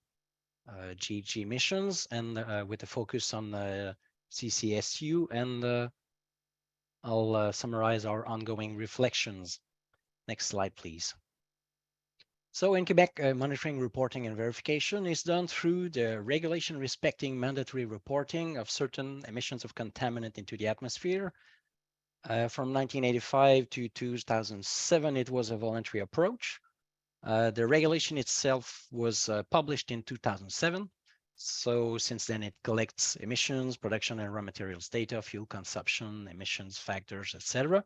S5: GHG emissions, and with a focus on CCSU, and I'll summarize our ongoing reflections. Next slide, please. So in Quebec, monitoring, reporting, and verification is done through the regulation respecting mandatory reporting of certain emissions of contaminant into the atmosphere. From 1985 to 2007, it was a voluntary approach. The regulation itself was published in 2007. So since then, it collects emissions, production and raw materials data, fuel consumption, emissions factors, etc.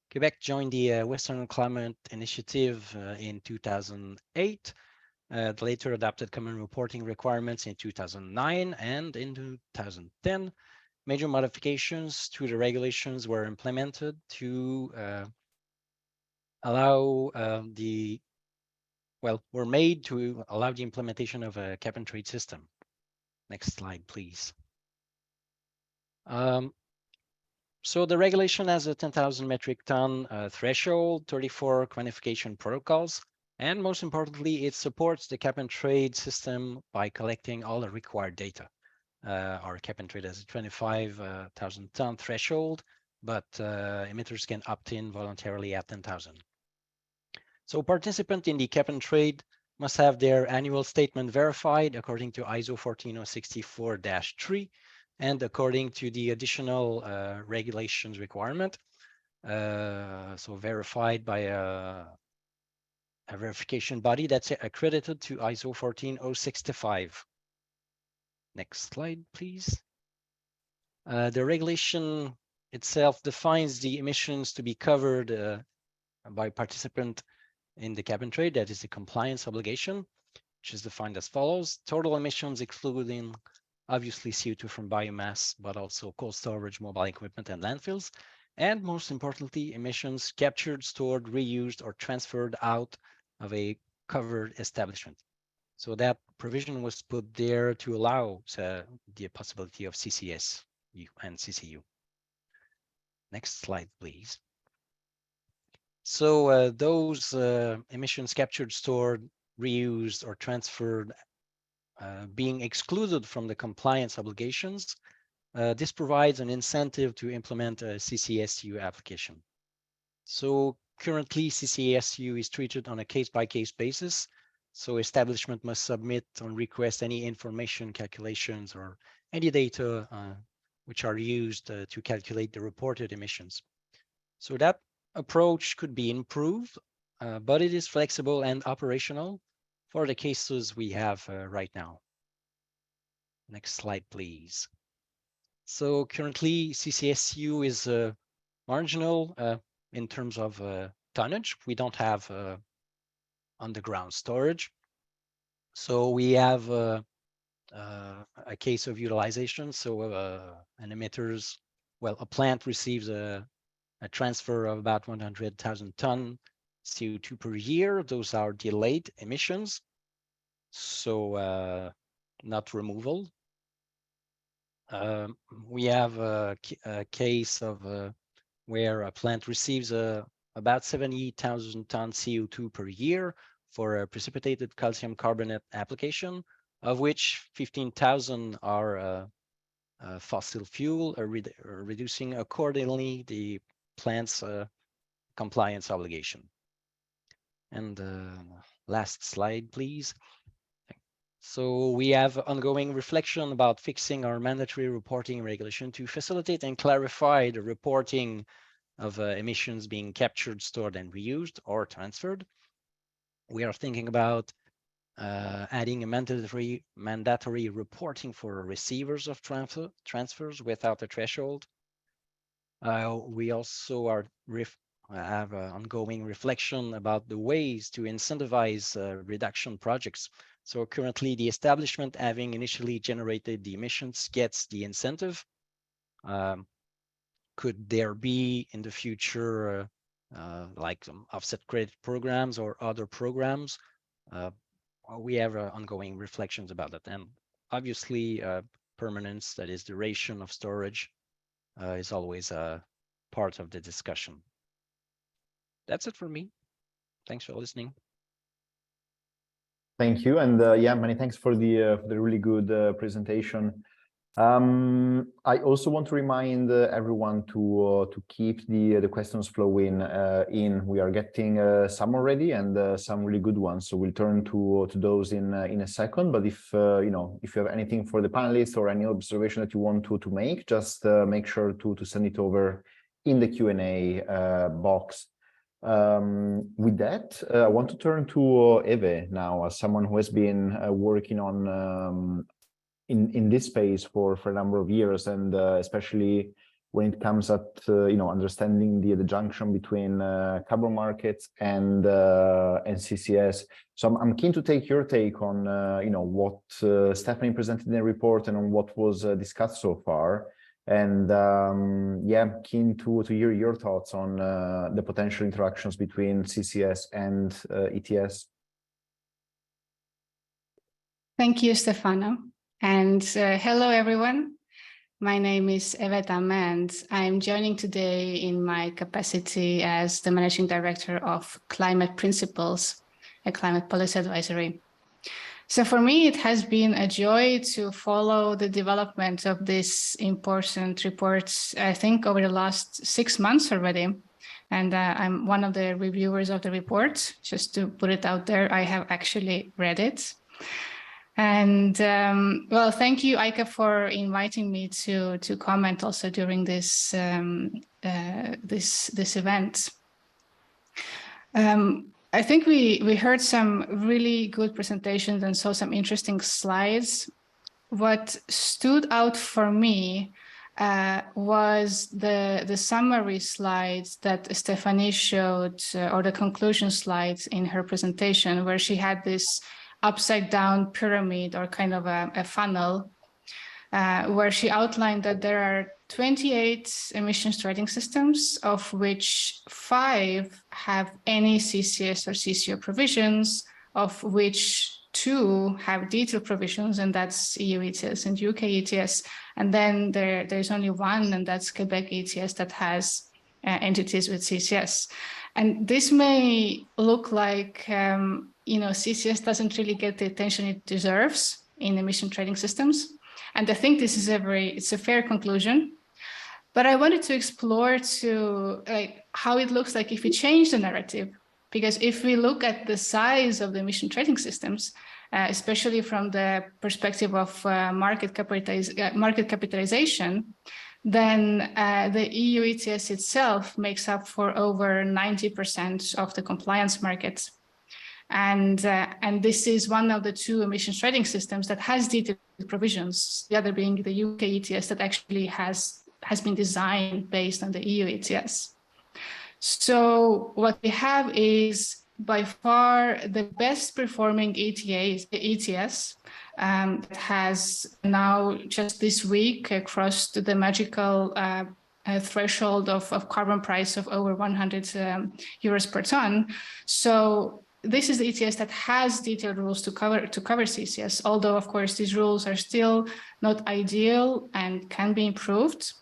S5: Quebec joined the Western Climate Initiative in 2008. Later adopted common reporting requirements in 2009, and in 2010, major modifications to the regulations were implemented to were made to allow the implementation of a cap and trade system. Next slide, please. So the regulation has a 10,000 metric ton threshold, 34 quantification protocols, and most importantly, it supports the cap and trade system by collecting all the required data. Our cap and trade has a 25,000 ton threshold, but emitters can opt in voluntarily at 10,000. So participants in the cap and trade must have their annual statement verified according to ISO 14064-3 and according to the additional regulations requirement. So verified by a verification body that's accredited to ISO 14065. Next slide, please. The regulation itself defines the emissions to be covered by participant in the cap and trade. That is the compliance obligation, which is defined as follows: total emissions excluding obviously CO2 from biomass, but also cold storage, mobile equipment, and landfills. And most importantly, emissions captured, stored, reused, or transferred out of a covered establishment. So that provision was put there to allow the possibility of CCS and CCU. Next slide, please. So those emissions captured, stored, reused, or transferred being excluded from the compliance obligations, this provides an incentive to implement a CCSU application. So currently, CCSU is treated on a case-by-case basis. So establishment must submit on request any information, calculations, or any data which are used to calculate the reported emissions. So that approach could be improved, but it is flexible and operational for the cases we have right now. Next slide, please. So currently, CCSU is marginal in terms of tonnage. We don't have underground storage. So we have a case of utilization. So an emitters, well, a plant receives a transfer of about 100,000 ton CO2 per year. Those are delayed emissions, so not removal. We have a case of where a plant receives about 70,000 ton CO2 per year for a precipitated calcium carbonate application, of which 15,000 are fossil fuel, reducing accordingly the plant's compliance obligation. And last slide, please. So we have ongoing reflection about fixing our mandatory reporting regulation to facilitate and clarify the reporting of emissions being captured, stored, and reused or transferred. We are thinking about adding a mandatory reporting for receivers of transfers without a threshold. We also have an ongoing reflection about the ways to incentivize reduction projects. So currently, the establishment having initially generated the emissions gets the incentive. Could there be in the future like offset credit programs or other programs. We have ongoing reflections about that. And obviously, permanence, that is duration of storage, is always a part of the discussion. That's it for me. Thanks for listening.
S1: Thank you, and yeah, many thanks for the really good presentation. I also want to remind everyone to keep the questions flowing in. We are getting some already, and some really good ones. So we'll turn to those in a second. But if you know, if you have anything for the panelists or any observation that you want to make, just make sure to send it over in the Q&A box. With that, I want to turn to Eve now, as someone who has been working on in this space for a number of years, and especially when it comes at you know, understanding the junction between carbon markets and CCS. So I'm keen to take your take on you know, what Stephanie presented in the report and on what was discussed so far. And yeah, keen to hear your thoughts on the potential interactions between CCS and ETS.
S6: Thank you, Stefano. And hello, everyone. My name is Eve Tam, and I'm joining today in my capacity as the Managing Director of Climate Principles, a climate policy advisory. So for me, it has been a joy to follow the development of this important report, I think, over the last 6 months already. And I'm one of the reviewers of the report. Just to put it out there, I have actually read it. And well, thank you, ICAP, for inviting me to comment also during this this event. I think we heard some really good presentations and saw some interesting slides. What stood out for me was the summary slides that Stephanie showed, or the conclusion slides in her presentation, where she had this upside down pyramid, or kind of a funnel, where she outlined that there are 28 emissions trading systems, of which 5 have any CCS or CCO provisions, of which 2 have detailed provisions, and that's EU ETS and UK ETS. And then there's only 1, and that's Quebec ETS, that has entities with CCS. And this may look like, you know, CCS doesn't really get the attention it deserves in emission trading systems. And I think this is it's a fair conclusion. But I wanted to explore how it looks like if we change the narrative. Because if we look at the size of the emission trading systems, especially from the perspective of market capitalization, then the EU ETS itself makes up for over 90% of the compliance market. And this is one of the 2 emissions trading systems that has detailed provisions, the other being the UK ETS, that actually has been designed based on the EU ETS. So what we have is by far the best performing ETS that has now just this week crossed the magical threshold of carbon price of over 100 euros per ton. So this is the ETS that has detailed rules to cover CCS, although of course these rules are still not ideal and can be improved.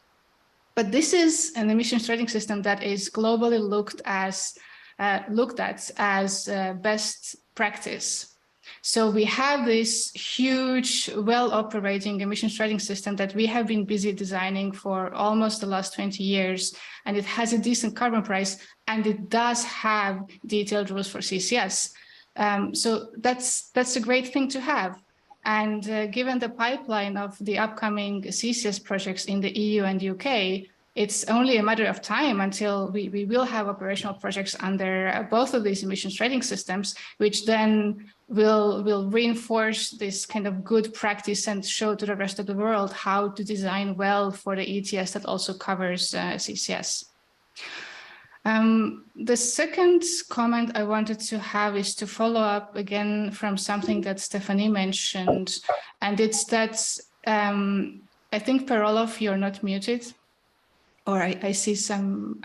S6: But this is an emissions trading system that is globally looked at as best practice. So we have this huge, well-operating emissions trading system that we have been busy designing for almost the last 20 years, and it has a decent carbon price, and it does have detailed rules for CCS. So that's a great thing to have. And given the pipeline of the upcoming CCS projects in the EU and UK, it's only a matter of time until we will have operational projects under both of these emissions trading systems, which then will reinforce this kind of good practice and show to the rest of the world how to design well for the ETS that also covers CCS. The second comment I wanted to have is to follow up again from something that Stephanie mentioned, and it's that I think, Per-Olof, you're not muted, or I see some,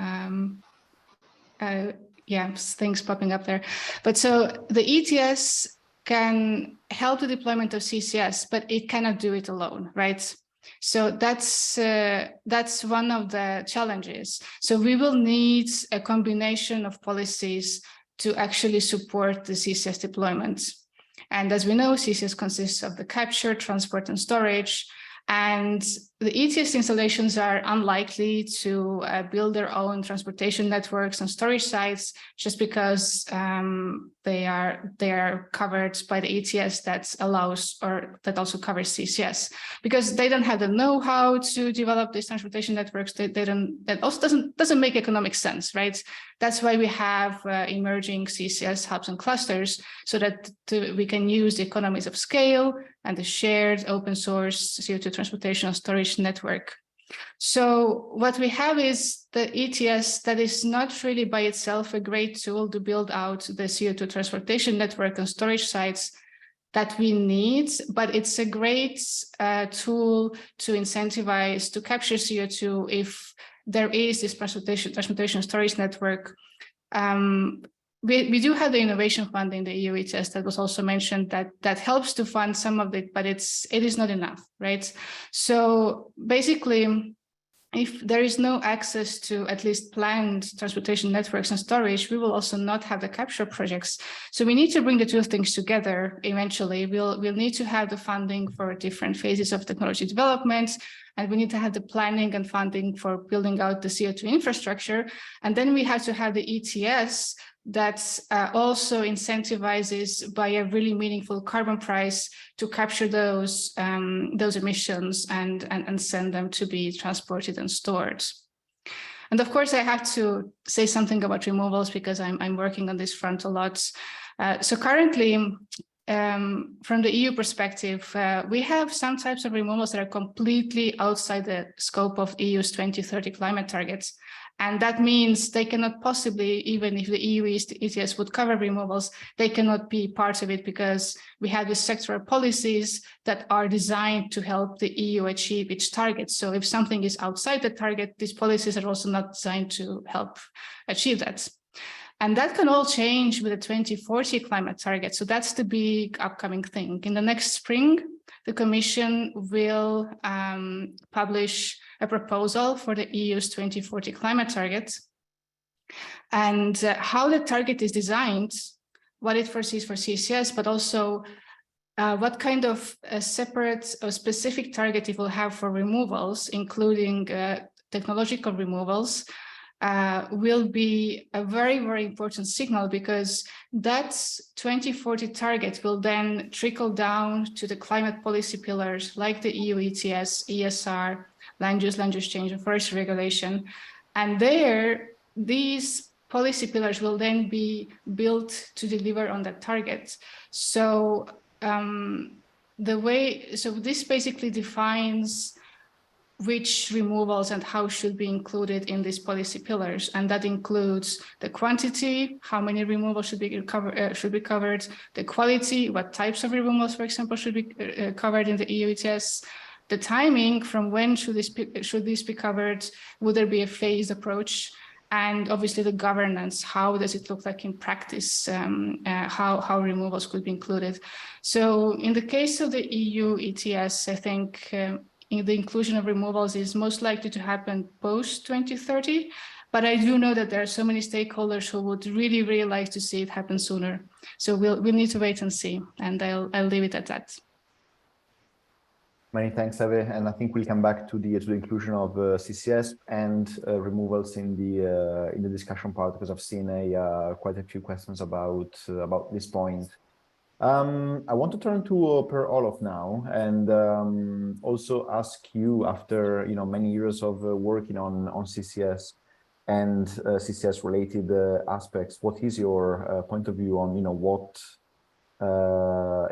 S6: yeah, things popping up there. But so the ETS can help the deployment of CCS, but it cannot do it alone, right? So that's one of the challenges. So we will need a combination of policies to actually support the CCS deployment. And as we know, CCS consists of the capture, transport, and storage. And the ETS installations are unlikely to build their own transportation networks and storage sites just because they are covered by the ETS that allows or that also covers CCS, because they don't have the know-how to develop these transportation networks. That also doesn't make economic sense, right? That's why we have emerging CCS hubs and clusters, so that we can use the economies of scale and the shared open source CO2 transportation and storage network. So what we have is the ETS that is not really by itself a great tool to build out the CO2 transportation network and storage sites that we need, but it's a great tool to incentivize to capture CO2 if there is this transportation storage network. We do have the innovation fund in the EU ETS that was also mentioned that helps to fund some of it, but it is not enough, right? So basically, if there is no access to at least planned transportation networks and storage, we will also not have the capture projects. So we need to bring the two things together eventually. We'll need to have the funding for different phases of technology development, and we need to have the planning and funding for building out the CO2 infrastructure. And then we have to have the ETS that also incentivizes by a really meaningful carbon price to capture those emissions and send them to be transported and stored. And of course, I have to say something about removals because I'm working on this front a lot. So currently, from the EU perspective, we have some types of removals that are completely outside the scope of EU's 2030 climate targets. And that means they cannot possibly, even if the EU ETS would cover removals, they cannot be part of it because we have these sectoral policies that are designed to help the EU achieve its target. So if something is outside the target, these policies are also not designed to help achieve that. And that can all change with the 2040 climate target. So that's the big upcoming thing. In the next spring, the Commission will publish a proposal for the EU's 2040 climate target. And how the target is designed, what it foresees for CCS, but also what kind of a separate or specific target it will have for removals, including technological removals, will be a very, very important signal, because that 2040 target will then trickle down to the climate policy pillars like the EU ETS, ESR, land use change, and forestry regulation. And there, these policy pillars will then be built to deliver on that target. So this basically defines which removals and how should be included in these policy pillars. And that includes the quantity, how many removals should be covered, the quality, what types of removals, for example, should be covered in the EU ETS, the timing, from when should this be covered, would there be a phased approach, and obviously the governance, how does it look like in practice, how removals could be included. So in the case of the EU ETS, I think the inclusion of removals is most likely to happen post 2030, but I do know that there are so many stakeholders who would really, really like to see it happen sooner. So we'll need to wait and see, and I'll leave it at that.
S1: Many thanks, Eve, and I think we'll come back to the inclusion of CCS and removals in the discussion part, because I've seen quite a few questions about this point. I want to turn to Per Olof now, and also ask you, after many years of working on CCS and CCS related aspects, what is your point of view on what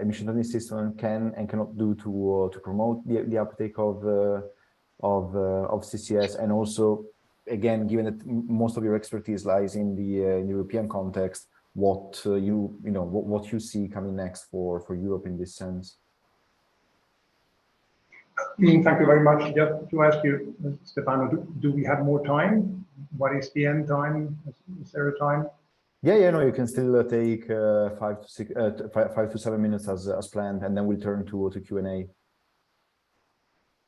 S1: emission trading system can and cannot do to promote the uptake of CCS, and also, again, given that most of your expertise lies in the European context, what you see coming next for Europe in this sense?
S7: Thank you very much. Just to ask you, Stefano, do we have more time? what is the end time? Is there a time?
S1: Yeah, no, you can still take 5 to 7 minutes as planned, and then we'll turn to Q&A.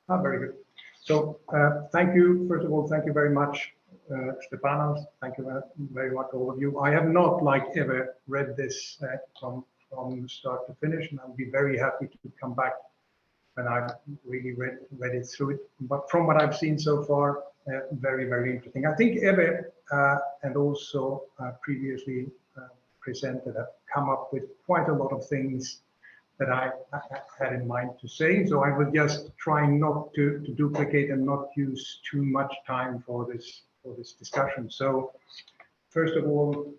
S7: Very good. So thank you. First of all, thank you very much, Stepanos. Thank you very much, all of you. I have not, like ever, read this from start to finish, and I'll be very happy to come back when I've really read it through it. But from what I've seen so far, very, very interesting. I think Ebbe and also previously presented have come up with quite a lot of things that I had in mind to say. So I will just try not to duplicate and not use too much time for this discussion. So first of all,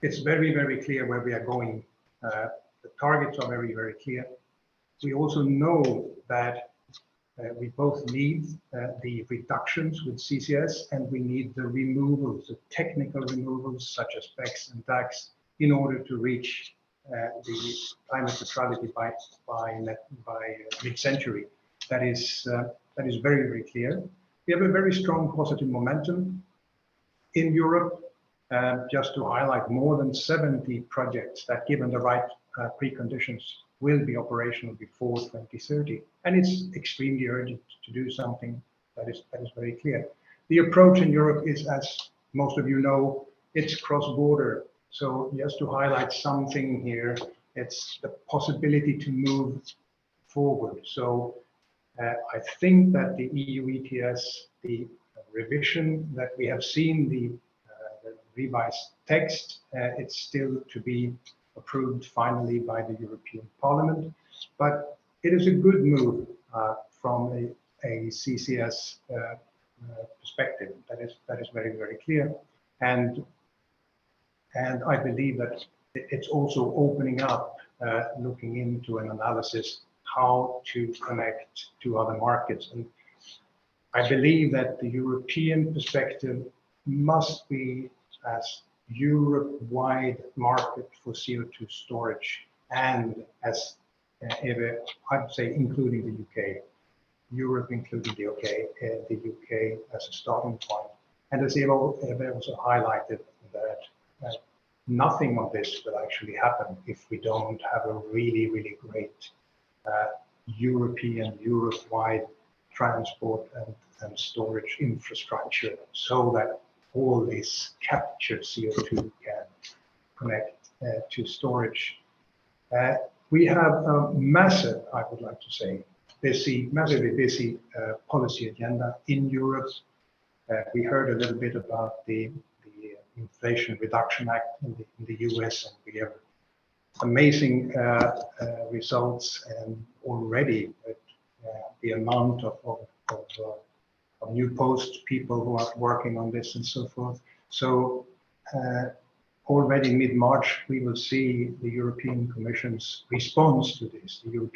S7: it's very, very clear where we are going. The targets are very, very clear. We also know that we both need the reductions with CCS, and we need the removals, the technical removals such as BECCS and DACs, in order to reach the climate neutrality by mid-century. That is very, very clear. We have a very strong positive momentum in Europe. Just to highlight, more than 70 projects that, given the right preconditions, will be operational before 2030. And it's extremely urgent to do something. That is very clear. The approach in Europe is, as most of you know, it's cross-border. So just to highlight something here, it's the possibility to move forward. So I think that the EU ETS, the revision that we have seen, the revised text, it's still to be approved finally by the European Parliament. But it is a good move from a CCS perspective. That is very, very clear. And I believe that it's also opening up, looking into an analysis how to connect to other markets. And I believe that the European perspective must be as Europe-wide market for CO2 storage, and as I'd say, including the UK, Europe including the UK as a starting point. And as Eva also highlighted, that nothing of this will actually happen if we don't have a really, really great Europe-wide transport and storage infrastructure, so that all this captured CO2 can connect to storage. We have a massive, I would like to say, massively busy policy agenda in Europe. We heard a little bit about the Inflation Reduction Act in the US, and we have amazing results, and already the amount of new posts, people who are working on this and so forth. So already mid-March, we will see the European Commission's response to this, the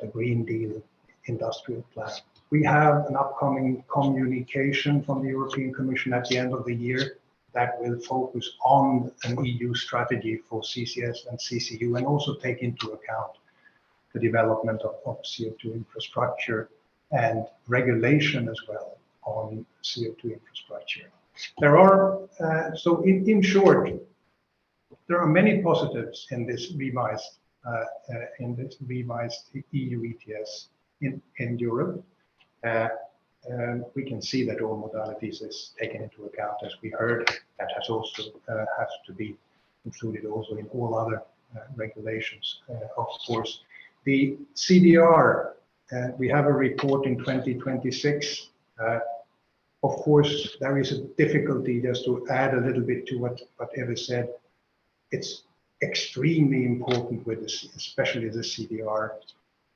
S7: Green Deal Industrial Plan. We have an upcoming communication from the European Commission at the end of the year that will focus on an EU strategy for CCS and CCU, and also take into account the development of CO2 infrastructure and regulation as well on CO2 infrastructure. There are, so in short, there are many positives in this revised EU ETS in Europe. We can see that all modalities is taken into account, as we heard. That has also has to be included also in all other regulations, of course. The CDR, we have a report in 2026. Of course, there is a difficulty, just to add a little bit to what Eva said. It's extremely important with this, especially the CDR,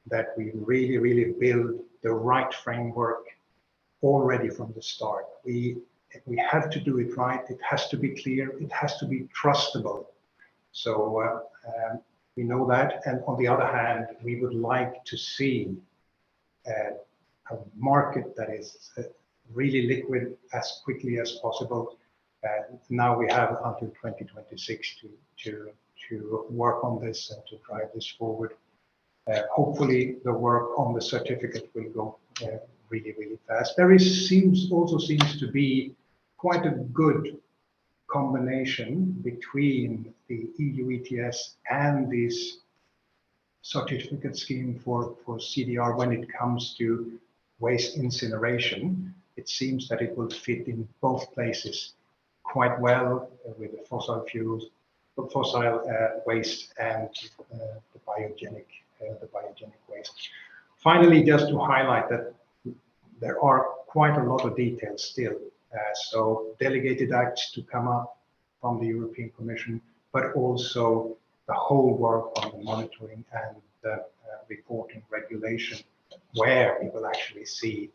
S7: that we really, really build the right framework already from the start. We have to do it right. It has to be clear. It has to be trustable. So we know that. And on the other hand, we would like to see a market that is really liquid as quickly as possible. Now we have until 2026 to work on this and to drive this forward. Hopefully the work on the certificate will go really, really fast. There also seems to be quite a good combination between the EU ETS and this certificate scheme for CDR when it comes to waste incineration. It seems that it will fit in both places quite well with the fossil fuels, the fossil waste and the biogenic waste. Finally, just to highlight that there are quite a lot of details still. So delegated acts to come up from the European Commission, but also the whole work on the monitoring and the reporting regulation, where we will actually see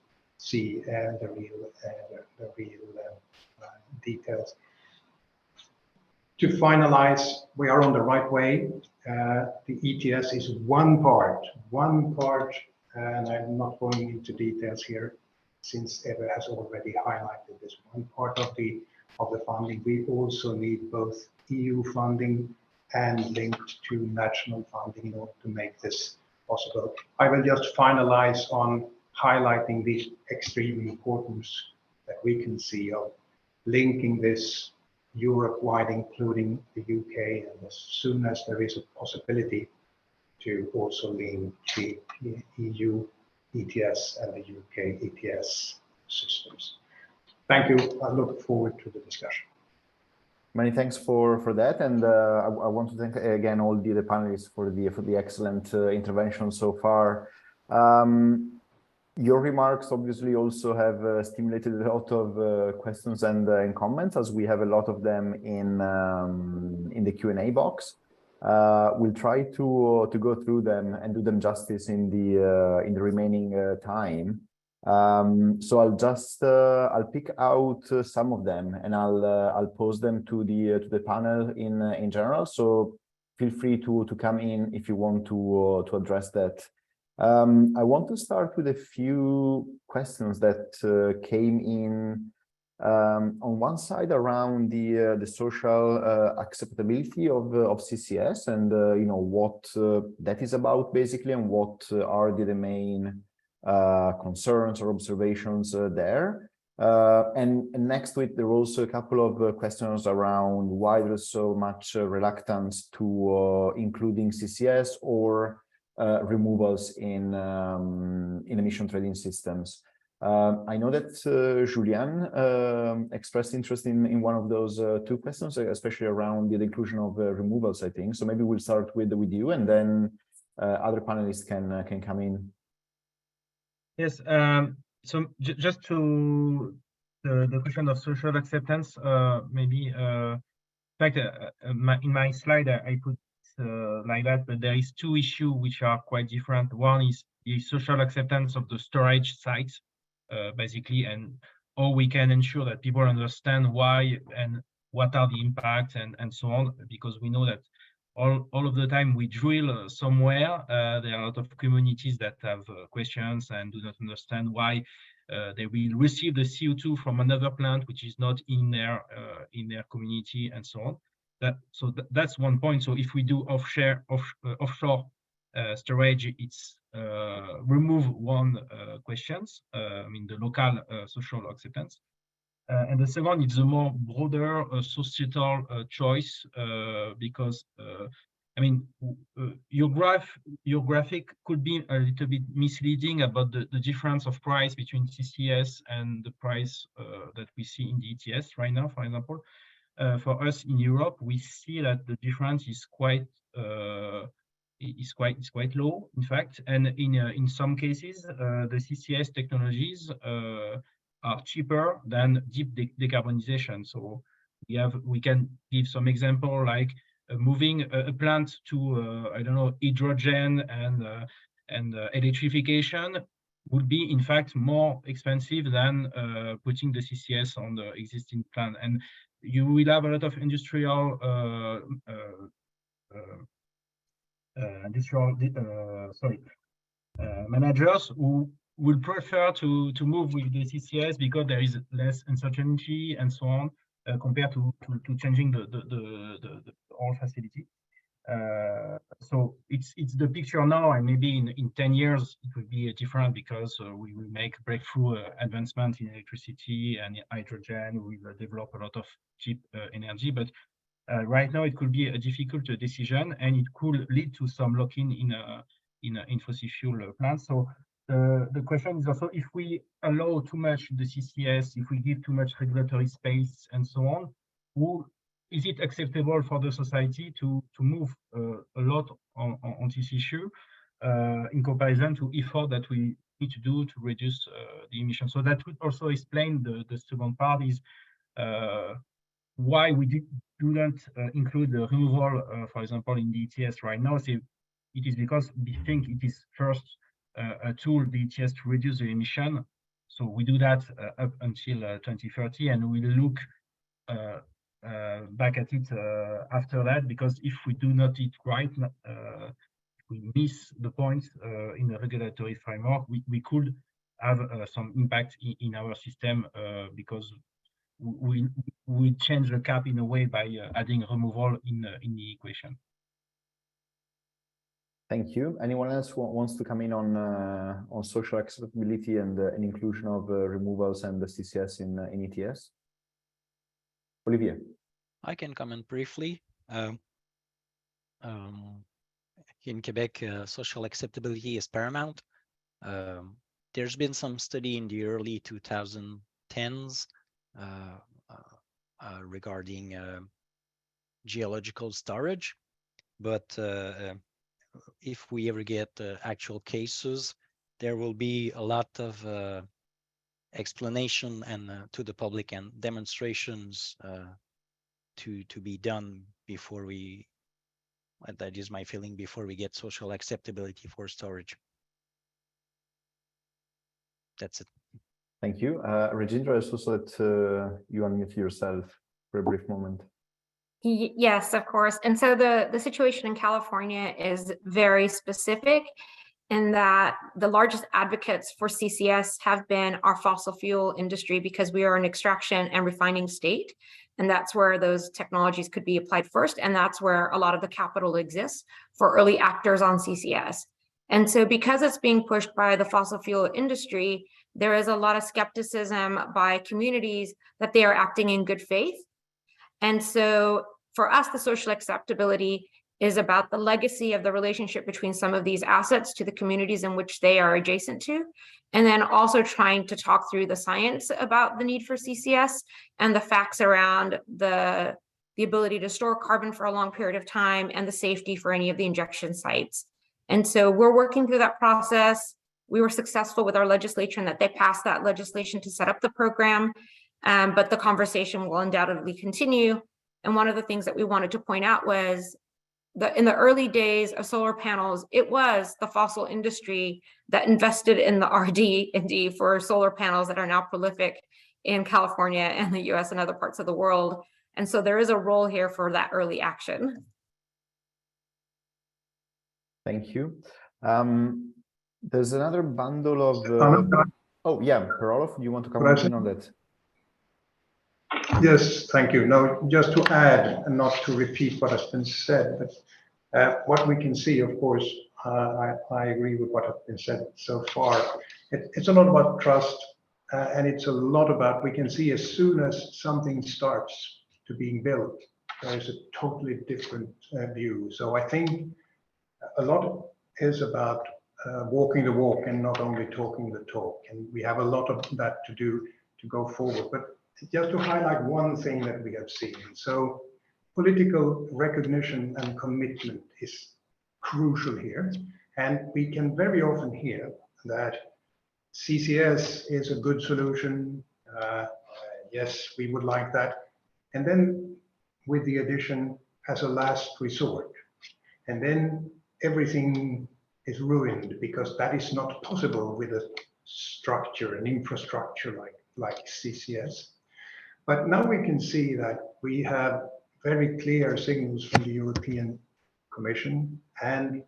S7: the real details. To finalize, we are on the right way. The ETS is one part, and I'm not going into details here, since Eva has already highlighted this one part of the funding. We also need both EU funding and linked to national funding in order to make this possible. I will just finalize on highlighting the extreme importance that we can see of linking this Europe-wide, including the UK, and as soon as there is a possibility to also link the EU ETS and the UK ETS systems. Thank you. I look forward to the discussion.
S1: Many thanks for that, and I want to thank again all the panelists for the excellent intervention so far. Your remarks obviously also have stimulated a lot of questions and comments, as we have a lot of them in the Q&A box. We'll try to go through them and do them justice in the remaining time. So I'll pick out some of them, and I'll pose them to the panel in general. So feel free to come in if you want to address that. I want to start with a few questions that came in on one side around the social acceptability of CCS, and what that is about basically, and what are the main concerns or observations there. And next to it, there were also a couple of questions around why there's so much reluctance to including CCS or removals in emission trading systems. I know that Julian expressed interest in one of those two questions, especially around the inclusion of removals, I think. So maybe we'll start with you, and then other panelists can come in.
S3: Yes. So just to the question of social acceptance, maybe in fact, in my slide I put like that, but there is two issues which are quite different. One is the social acceptance of the storage sites, basically, and how we can ensure that people understand why and what are the impacts and so on, because we know that all of the time we drill somewhere, there are a lot of communities that have questions and do not understand why they will receive the CO2 from another plant which is not in their community and so on. That's one point. So if we do offshore storage, it's remove one questions, I mean the local social acceptance. And the second is a more broader societal choice, because I mean your graphic could be a little bit misleading about the difference of price between CCS and the price that we see in the ETS right now, for example. For us in Europe, we see that the difference is quite low, in fact, and in some cases the CCS technologies are cheaper than deep decarbonization. So we can give some example, like moving a plant to I don't know, hydrogen and electrification would be in fact more expensive than putting the CCS on the existing plant. And you will have a lot of industrial managers who will prefer to move with the CCS because there is less uncertainty and so on, compared to changing the whole facility. So it's the picture now, and maybe in 10 years it will be different because we will make breakthrough advancement in electricity and hydrogen. We will develop a lot of cheap energy, but right now it could be a difficult decision, and it could lead to some lock-in in fossil fuel plants. So the question is also, if we allow too much the CCS, if we give too much regulatory space and so on, is it acceptable for the society to move a lot on this issue in comparison to effort that we need to do to reduce the emissions? So that would also explain the second part is why we do not include the removal, for example, in the ETS right now. So it is because we think it is first a tool, the ETS, to reduce the emission. So we do that up until 2030, and we look back at it after that, because if we do not it right, we miss the point in the regulatory framework, we could have some impact in our system because we change the cap in a way by adding removal in the equation.
S1: Thank you. Anyone else wants to come in on social acceptability and inclusion of removals and the CCS in ETS? Olivier.
S5: I can comment briefly. In Quebec, social acceptability is paramount. There's been some study in the early 2010s regarding geological storage, but if we ever get actual cases, there will be a lot of explanation and to the public and demonstrations to be done before we, that is my feeling, before we get social acceptability for storage. That's it.
S1: Thank you. Regindra, I saw that you unmute yourself for a brief moment.
S4: Yes, of course. And so the situation in California is very specific in that the largest advocates for CCS have been our fossil fuel industry, because we are an extraction and refining state. And that's where those technologies could be applied first. And that's where a lot of the capital exists for early actors on CCS. And so because it's being pushed by the fossil fuel industry, there is a lot of skepticism by communities that they are acting in good faith. And so for us, the social acceptability is about the legacy of the relationship between some of these assets to the communities in which they are adjacent to, and then also trying to talk through the science about the need for CCS and the facts around the ability to store carbon for a long period of time and the safety for any of the injection sites. And so we're working through that process. We were successful with our legislature in that they passed that legislation to set up the program, but the conversation will undoubtedly continue. And one of the things that we wanted to point out was that in the early days of solar panels, it was the fossil industry that invested in the R&D for solar panels that are now prolific in California and the US and other parts of the world. And so there is a role here for that early action.
S1: Thank you. There's another bundle of... Oh, yeah, Per-Olof, you want to comment on that?
S7: Yes, thank you. No, just to add, and not to repeat what has been said, but what we can see, of course, I agree with what has been said so far. It's a lot about trust, and it's a lot about, we can see as soon as something starts to being built, there is a totally different view. So I think a lot is about walking the walk and not only talking the talk. And we have a lot of that to do to go forward. But just to highlight one thing that we have seen. So political recognition and commitment is crucial here. And we can very often hear that CCS is a good solution. Yes, we would like that. And then with the addition as a last resort. And then everything is ruined because that is not possible with a structure, an infrastructure like CCS. But now we can see that we have very clear signals from the European Commission. And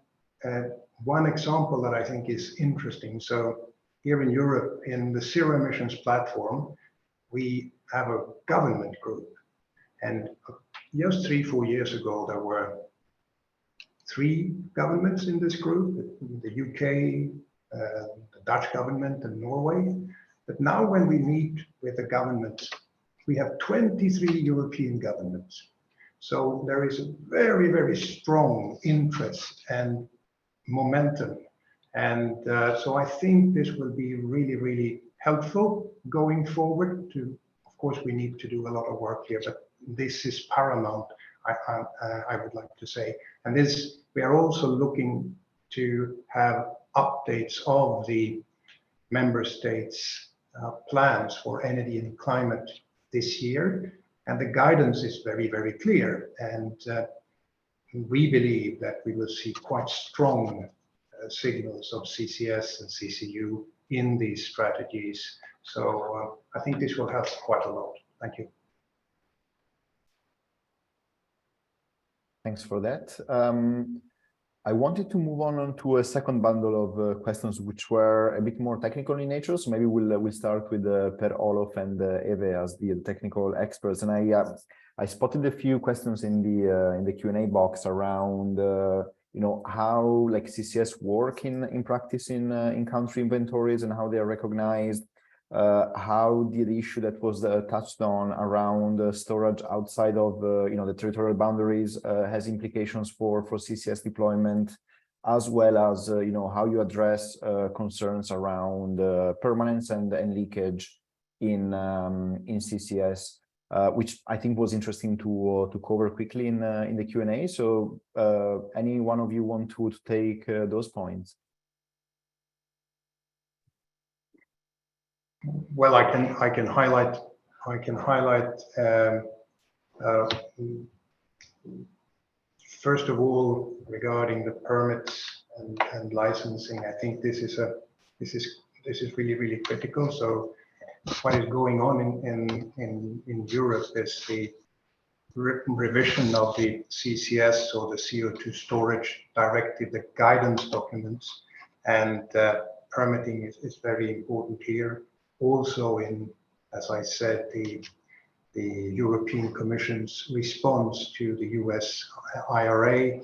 S7: one example that I think is interesting. So here in Europe, in the zero emissions platform, we have a government group. And just 3-4 years ago, there were 3 governments in this group, the UK, the Dutch government and Norway. But now when we meet with the governments, we have 23 European governments. So there is a very, very strong interest and momentum. And so I think this will be really, really helpful going forward. Of course, we need to do a lot of work here, but this is paramount, I would like to say. And this, we are also looking to have updates of the member states' plans for energy and climate this year. And the guidance is very, very clear. And we believe that we will see quite strong signals of CCS and CCU in these strategies. So I think this will help quite a lot. Thank you.
S1: Thanks for that. I wanted to move on to a second bundle of questions, which were a bit more technical in nature. So maybe we'll start with Per-Olof and Eve as the technical experts. And I spotted a few questions in the Q&A box around you know, how like CCS work in practice in country inventories and how they are recognized. How the issue that was touched on around storage outside of you know, the territorial boundaries has implications for CCS deployment, as well as you know, how you address concerns around permanence and leakage in CCS, which I think was interesting to cover quickly in the Q&A. So any one of you want to take those points?
S7: Well, I can highlight. First of all, regarding the permits and licensing, I think this is really critical. So, what is going on in Europe is the revision of the CCS or the CO2 storage directive, the guidance documents, and permitting is very important here. Also as I said, the European Commission's response to the US IRA,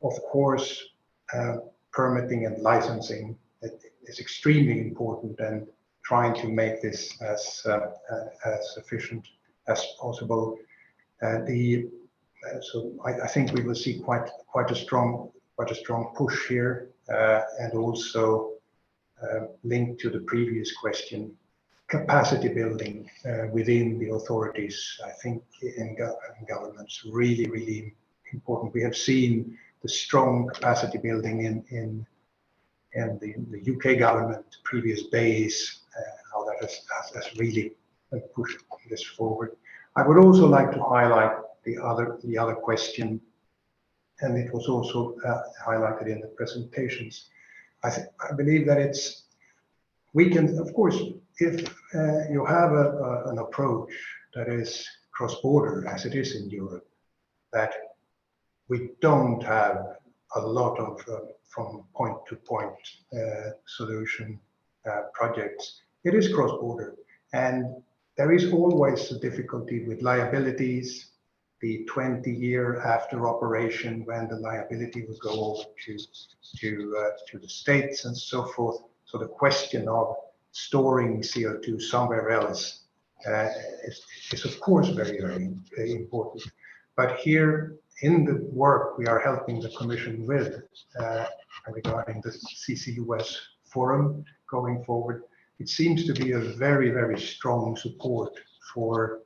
S7: of course, permitting and licensing is extremely important, and trying to make this as efficient as possible. So I think we will see quite a strong push here, and also linked to the previous question, capacity building within the authorities. I think in governments really important. We have seen the strong capacity building in the UK government, previous days, how that has really pushed this forward. I would also like to highlight the other question, and it was also highlighted in the presentations. I believe that we can, of course, if you have an approach that is cross-border, as it is in Europe, that we don't have a lot of from point-to-point solution projects. It is cross-border, and there is always a difficulty with liabilities, the 20-year after operation when the liability will go over to the states and so forth. So the question of storing CO2 somewhere else is of course very important. But here in the work we are helping the Commission with regarding the CCUS forum going forward, it seems to be a very strong support for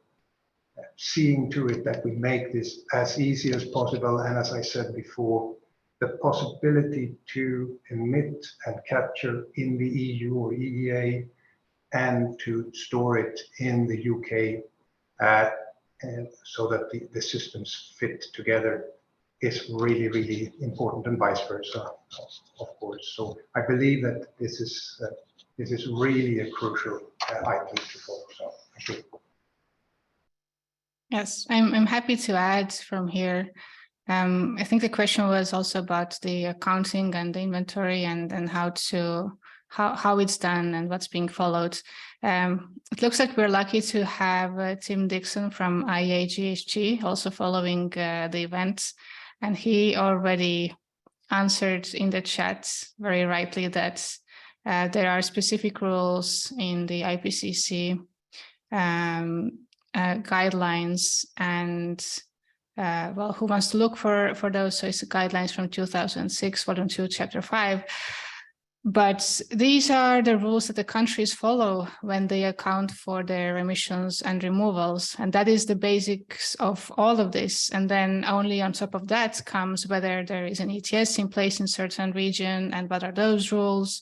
S7: seeing to it that we make this as easy as possible, and as I said before, the possibility to emit and capture in the EU or EEA and to store it in the UK, and so that the systems fit together is really important, and vice versa, of course. So I believe that this is really a crucial item to focus on. Thank you.
S6: Yes, I'm happy to add from here. I think the question was also about the accounting and the inventory and how it's done and what's being followed. It looks like we're lucky to have Tim Dixon from IAGHG also following the events. And he already answered in the chat very rightly that there are specific rules in the IPCC guidelines, and well, who wants to look for those? So it's the guidelines from 2006, Volume 2, Chapter 5. But these are the rules that the countries follow when they account for their emissions and removals. And that is the basics of all of this. And then only on top of that comes whether there is an ETS in place in certain region and what are those rules.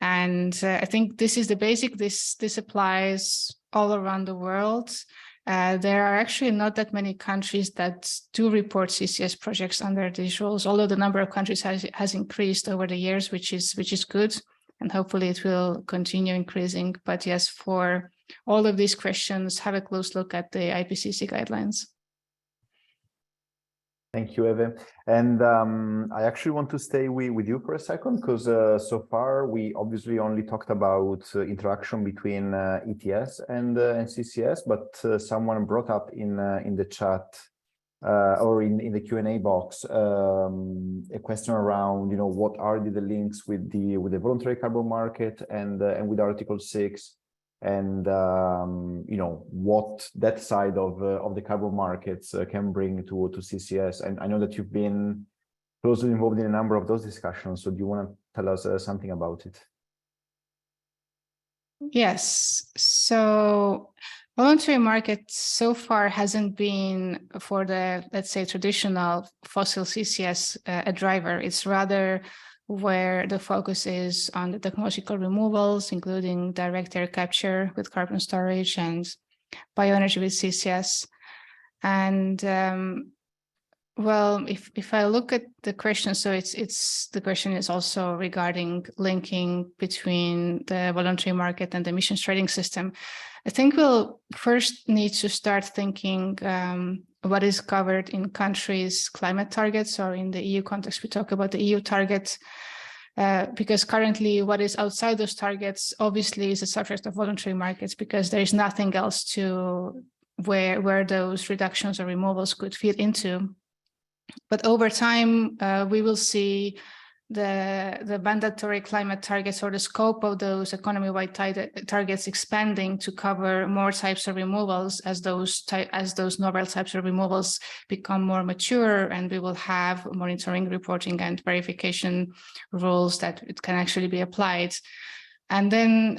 S6: And I think this is the basic. This applies all around the world. There are actually not that many countries that do report CCS projects under these rules, although the number of countries has increased over the years, which is good, and hopefully it will continue increasing. But yes, for all of these questions, have a close look at the IPCC guidelines.
S1: Thank you, Eve. And I actually want to stay with you for a second, because so far we obviously only talked about interaction between ETS and CCS, but someone brought up in the chat or in the Q&A box a question around, you know, what are the links with the voluntary carbon market and with Article 6. And you know, what that side of the carbon markets can bring to CCS. And I know that you've been closely involved in a number of those discussions. So do you want to tell us something about it?
S6: Yes. So voluntary market so far hasn't been for the, let's say, traditional fossil CCS a driver. It's rather where the focus is on the technological removals, including direct air capture with carbon storage and bioenergy with CCS. And well, if I look at the question, so it's the question is also regarding linking between the voluntary market and the emissions trading system. I think we'll first need to start thinking what is covered in countries' climate targets, or in the EU context, we talk about the EU target, because currently what is outside those targets obviously is a subject of voluntary markets, because there is nothing else to where those reductions or removals could fit into. But over time, we will see the mandatory climate targets, or the scope of those economy-wide targets, expanding to cover more types of removals as those novel types of removals become more mature, and we will have monitoring, reporting, and verification rules that it can actually be applied. And then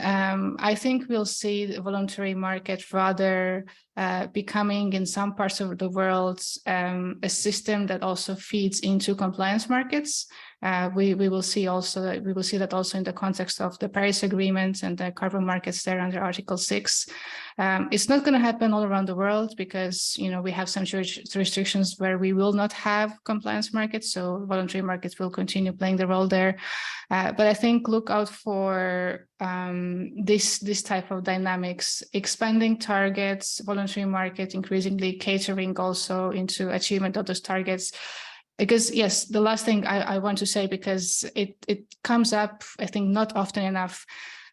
S6: I think we'll see the voluntary market rather becoming, in some parts of the world, a system that also feeds into compliance markets. We will see that also in the context of the Paris Agreement and the carbon markets there under Article 6. It's not going to happen all around the world, because, you know, we have some jurisdictions where we will not have compliance markets, so voluntary markets will continue playing the role there. But I think look out for this type of dynamics, expanding targets, voluntary market increasingly catering also into achievement of those targets. Because yes, the last thing I want to say, because it comes up, I think, not often enough,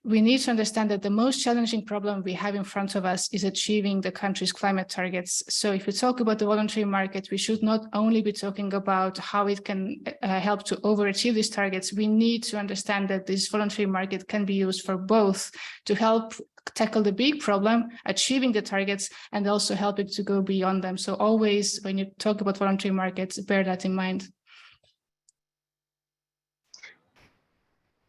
S6: we need to understand that the most challenging problem we have in front of us is achieving the country's climate targets. So if we talk about the voluntary market, we should not only be talking about how it can help to overachieve these targets. We need to understand that this voluntary market can be used for both, to help tackle the big problem, achieving the targets, and also helping to go beyond them. So always, when you talk about voluntary markets, bear that in mind.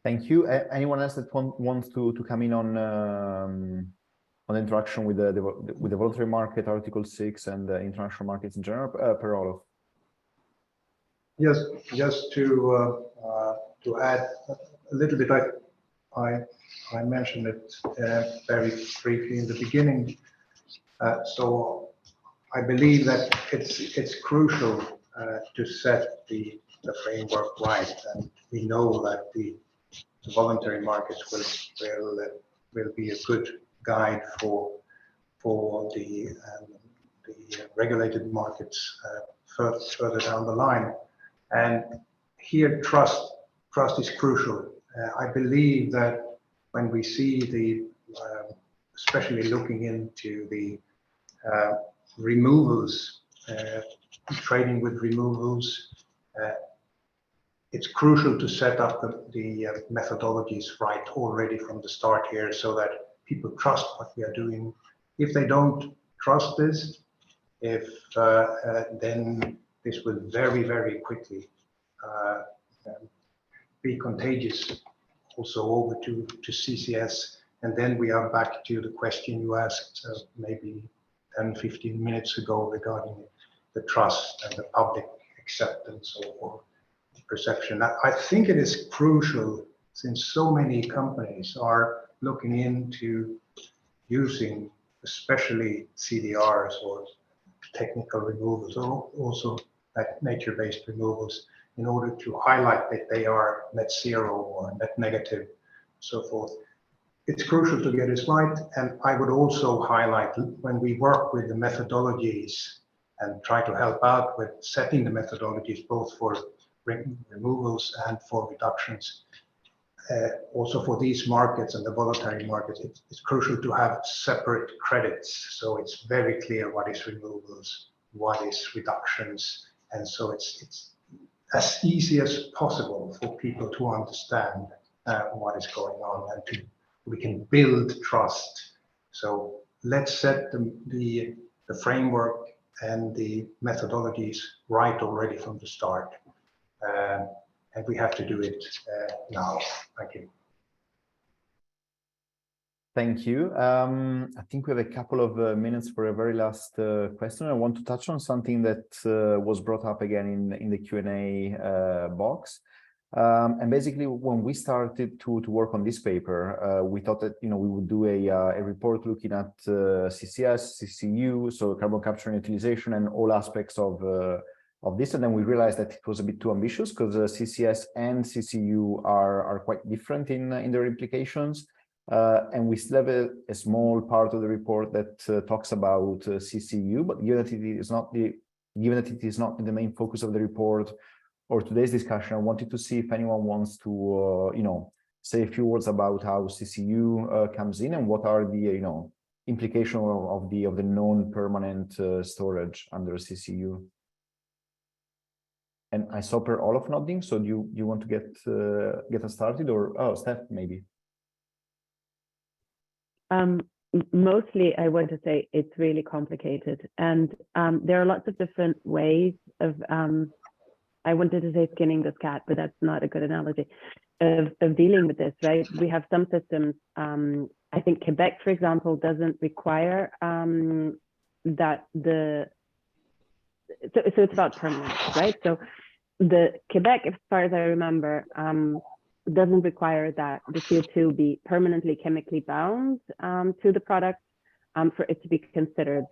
S1: Thank you. Anyone else that wants to come in on the interaction with the voluntary market, Article 6, and international markets in general? Per-Olof.
S7: Yes, just to add a little bit, I mentioned it very briefly in the beginning. So I believe that it's crucial to set the framework right, and we know that the voluntary markets will be a good guide for the regulated markets further down the line. And here, trust is crucial. I believe that when we see especially looking into the removals trading with removals. It's crucial to set up the methodologies right already from the start here so that people trust what we are doing. If they don't trust this, then this will very, very quickly be contagious also over to CCS. And then we are back to the question you asked maybe 10, 15 minutes ago regarding the trust and the public acceptance or perception. I think it is crucial, since so many companies are looking into using especially CDRs or technical removals, or also like nature-based removals, in order to highlight that they are net zero or net negative, so forth. It's crucial to get this right. And I would also highlight, when we work with the methodologies and try to help out with setting the methodologies, both for removals and for reductions, also for these markets and the voluntary markets, it's crucial to have separate credits. So it's very clear what is removals, what is reductions. And so it's as easy as possible for people to understand what is going on, and we can build trust. So let's set the framework and the methodologies right already from the start. And we have to do it now. Thank you.
S1: Thank you. I think we have a couple of minutes for a very last question. I want to touch on something that was brought up again in the Q&A box. And basically, when we started to work on this paper, we thought that we would do a report looking at CCS, CCU, so carbon capture and utilization, and all aspects of this. And then we realized that it was a bit too ambitious, because CCS and CCU are quite different in their implications. And we still have a small part of the report that talks about CCU, but given that it is not the main focus of the report or today's discussion, I wanted to see if anyone wants to say a few words about how CCU comes in, and what are the implications of the non-permanent storage under CCU. And I saw Per Olof nodding, so do you want to get us started, or Steph maybe?
S2: Mostly, I want to say it's really complicated, and there are lots of different ways of, I wanted to say skinning this cat, but that's not a good analogy, of dealing with this, right? We have some systems, I think Quebec, for example, doesn't require that so it's about permanence, right? So the Quebec, as far as I remember, doesn't require that the CO2 be permanently chemically bound to the product for it to be considered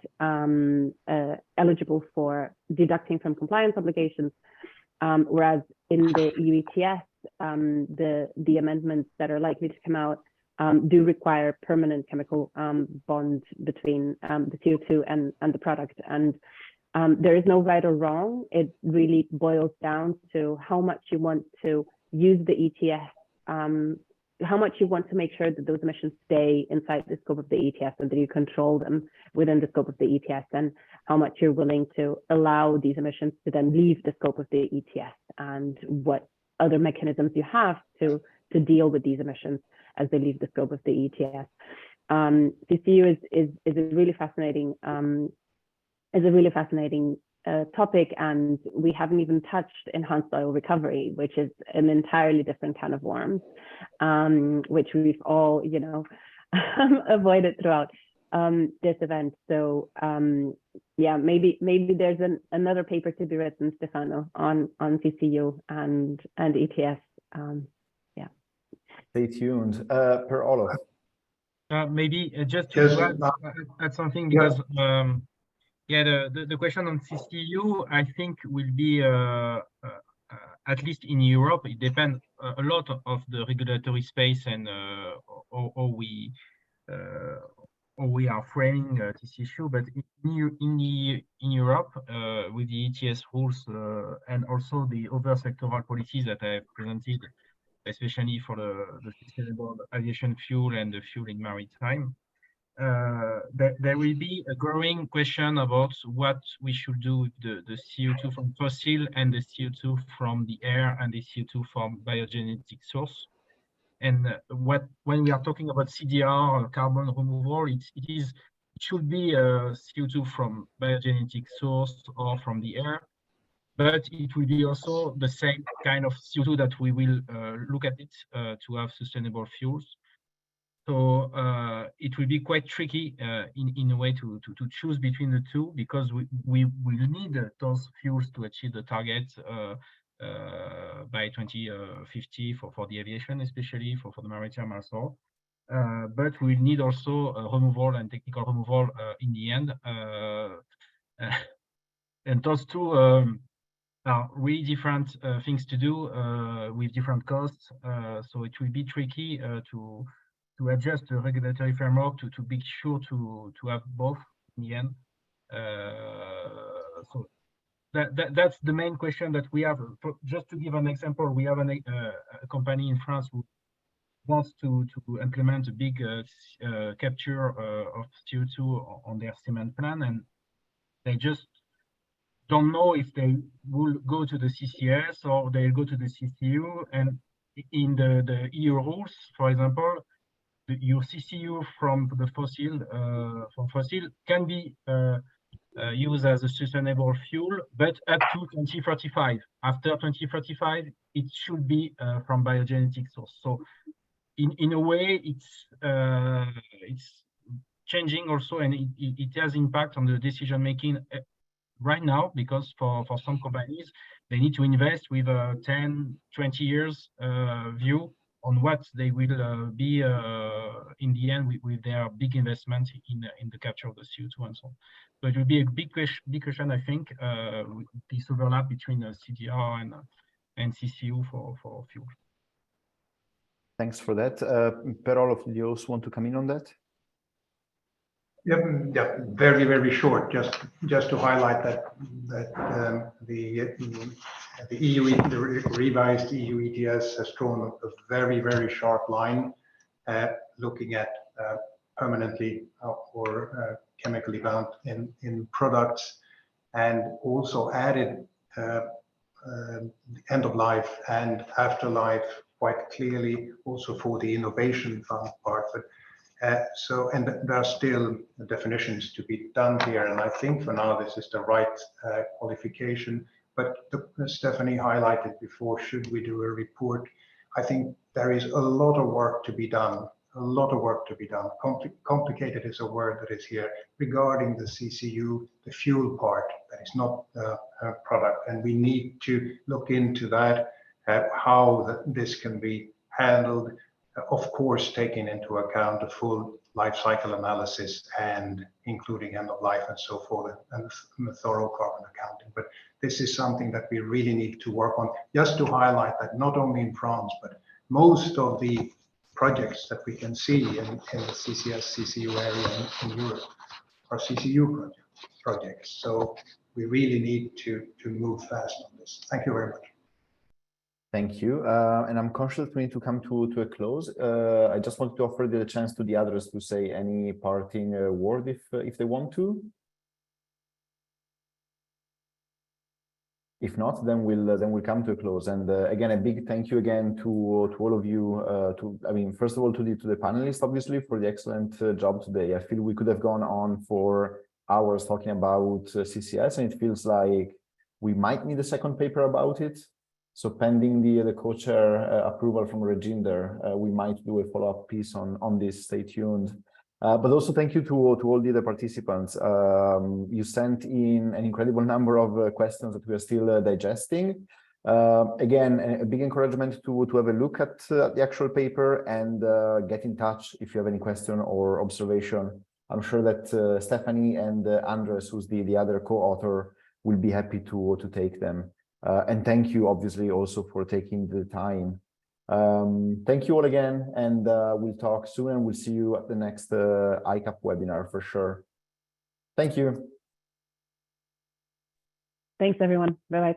S2: eligible for deducting from compliance obligations. Whereas in the EU ETS, the amendments that are likely to come out do require permanent chemical bond between the CO2 and the product. And there is no right or wrong. It really boils down to how much you want to use the ETS, how much you want to make sure that those emissions stay inside the scope of the ETS, and that you control them within the scope of the ETS, and how much you're willing to allow these emissions to then leave the scope of the ETS, and what other mechanisms you have to deal with these emissions as they leave the scope of the ETS. CCU is a really fascinating topic, and we haven't even touched enhanced oil recovery, which is an entirely different can of worms, which we've all, avoided throughout this event. So yeah, maybe there's another paper to be written, Stefano, on CCU and ETS. Yeah.
S1: Stay tuned. Per Olof.
S3: Maybe just to add something, because the question on CCU, I think, will be at least in Europe. It depends a lot of the regulatory space and how we are framing this issue. But in Europe, with the ETS rules and also the other sectoral policies that I have presented, especially for the sustainable aviation fuel and the fuel in maritime, there will be a growing question about what we should do with the CO2 from fossil and the CO2 from the air and the CO2 from biogenetic source. And when we are talking about CDR or carbon removal, it should be CO2 from biogenetic source or from the air, but it will be also the same kind of CO2 that we will look at it to have sustainable fuels. So it will be quite tricky in a way to choose between the two, because we will need those fuels to achieve the target by 2050 for the aviation, especially for the maritime also. But we need also removal and technical removal in the end. And those two are really different things to do with different costs. So it will be tricky to adjust the regulatory framework to be sure to have both in the end. So that's the main question that we have. Just to give an example, we have a company in France who wants to implement a big capture of CO2 on their cement plant, and they just don't know if they will go to the CCS or they'll go to the CCU. And in the EU rules, for example, your CCU from the fossil can be used as a sustainable fuel, but up to 2035. After 2035, it should be from biogenetic source. So in a way, it's changing also, and it has impact on the decision making right now, because for some companies, they need to invest with a 10, 20 years view on what they will be in the end with their big investment in the capture of the CO2 and so on. So it will be a big question, I think, this overlap between CDR and CCU for fuel.
S1: Thanks for that. Per-Olof, do you also want to come in on that?
S7: Yeah, very, very short. Just to highlight that the revised EU ETS has drawn a very, very sharp line, looking at permanently or chemically bound in products, and also added end of life and afterlife quite clearly, also for the innovation part. But and there are still definitions to be done here, and I think for now this is the right qualification. But Stephanie highlighted before, should we do a report? I think there is a lot of work to be done. Complicated is a word that is here regarding the CCU, the fuel part that is not a product, and we need to look into that, how this can be handled. Of course, taking into account the full life cycle analysis and including end of life and so forth, and thorough carbon accounting. But this is something that we really need to work on. Just to highlight that not only in France, but most of the projects that we can see in the CCS, CCU area in Europe are CCU projects. So we really need to move fast on this. Thank you very much.
S1: Thank you. And I'm conscious we need to come to a close. I just want to offer the chance to the others to say any parting word if they want to. If not, then we'll come to a close. And again, a big thank you again to all of you. First of all, to the panelists, obviously, for the excellent job today. I feel we could have gone on for hours talking about CCS, and it feels like we might need a second paper about it. So pending the co-chair approval from Reginder, we might do a follow-up piece on this. Stay tuned. But also thank you to all the other participants. You sent in an incredible number of questions that we are still digesting. Again, a big encouragement to have a look at the actual paper and get in touch if you have any question or observation. I'm sure that Stephanie and Andres, who's the other co-author, will be happy to take them. And thank you, obviously, also for taking the time. Thank you all again, and we'll talk soon, and we'll see you at the next ICAP webinar for sure. Thank you.
S2: Thanks, everyone. Bye-bye.